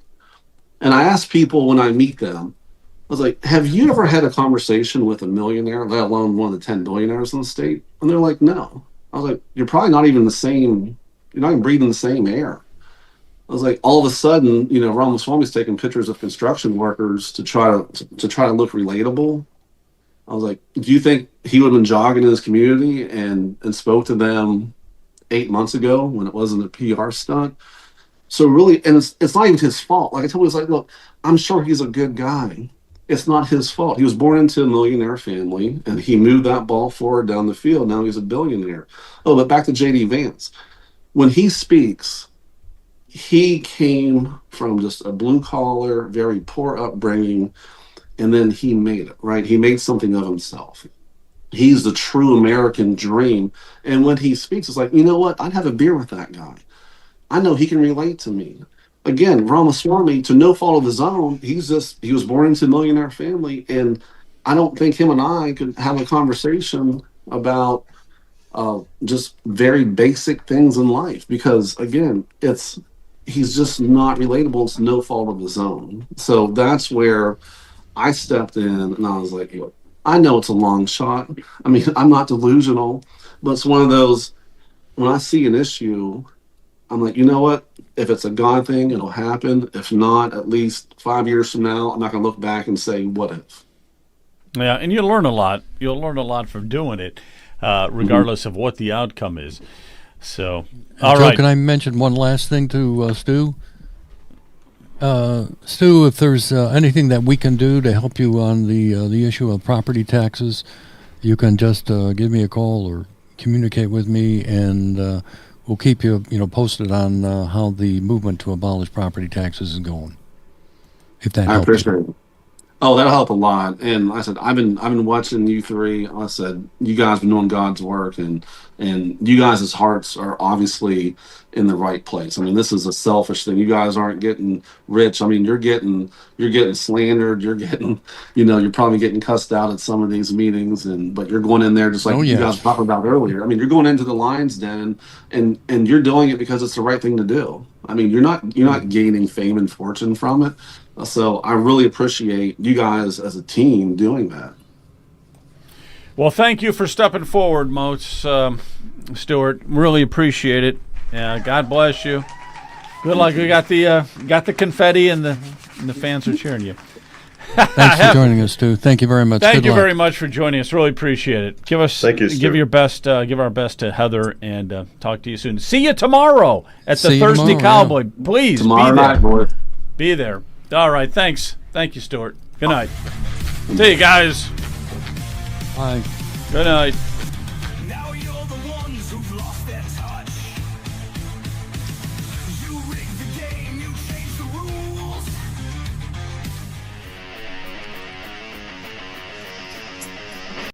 And I ask people when I meet them, I was like, have you ever had a conversation with a millionaire, let alone one of the 10 billionaires in the state? And they're like, no. I was like, you're probably not even you're not even breathing the same air. I was like, all of a sudden, Ramaswamy's taking pictures of construction workers to try to look relatable. I was like, do you think he would have been jogging in his community and spoke to them 8 months ago when it wasn't a PR stunt? So really, and it's not even his fault. Like I told him, it's like, look, I'm sure he's a good guy. It's not his fault. He was born into a millionaire family, and he moved that ball forward down the field. Now he's a billionaire. Oh, but back to J.D. Vance. When he speaks, he came from just a blue-collar, very poor upbringing, and then he made it, right? He made something of himself. He's the true American dream. And when he speaks, it's like, you know what? I'd have a beer with that guy. I know he can relate to me. Again, Ramaswamy, to no fault of his own, he was born into a millionaire family, and I don't think him and I could have a conversation about just very basic things in life because, again, he's just not relatable. It's no fault of his own. So that's where I stepped in, and I was like, look, I know it's a long shot. I mean, I'm not delusional, but it's one of those, when I see an issue, I'm like, you know what? If it's a God thing, it'll happen. If not, at least 5 years from now, I'm not going to look back and say, what if? Yeah, and you'll learn a lot. You'll learn a lot from doing it, regardless of what the outcome is. So, all Joe, right. can I mention one last thing to Stu? Stu, if there's anything that we can do to help you on the issue of property taxes, you can just give me a call or communicate with me, and we'll keep you posted on how the movement to abolish property taxes is going. If that I helps. appreciate it. Oh, that'll help a lot. And like I said, I've been watching you three. Like I said, you guys been doing God's work, and you guys' hearts are obviously in the right place. I mean, this is a selfish thing. You guys aren't getting rich. I mean, you're getting slandered. You're getting, you're probably getting cussed out at some of these meetings, but you're going in there just like you guys were talking about earlier. I mean, you're going into the lion's den, and you're doing it because it's the right thing to do. I mean, you're not gaining fame and fortune from it. So I really appreciate you guys as a team doing that. Well, thank you for stepping forward, Moats, Stuart. Really appreciate it. God bless you. Good luck. We got the confetti, and the fans are cheering you. Thanks for joining us, Stu. Thank you very much. Thank you very much for joining us. Really appreciate it. Thank you, Stu. Give your best. Give our best to Heather, and talk to you soon. See you tomorrow at the Thursday Cowboy. Yeah. Please tomorrow be there. Night, boy. Be there. All right. Thanks. Thank you, Stuart. Good night. See you guys. Bye. Good night. Now you're the ones who've lost their time.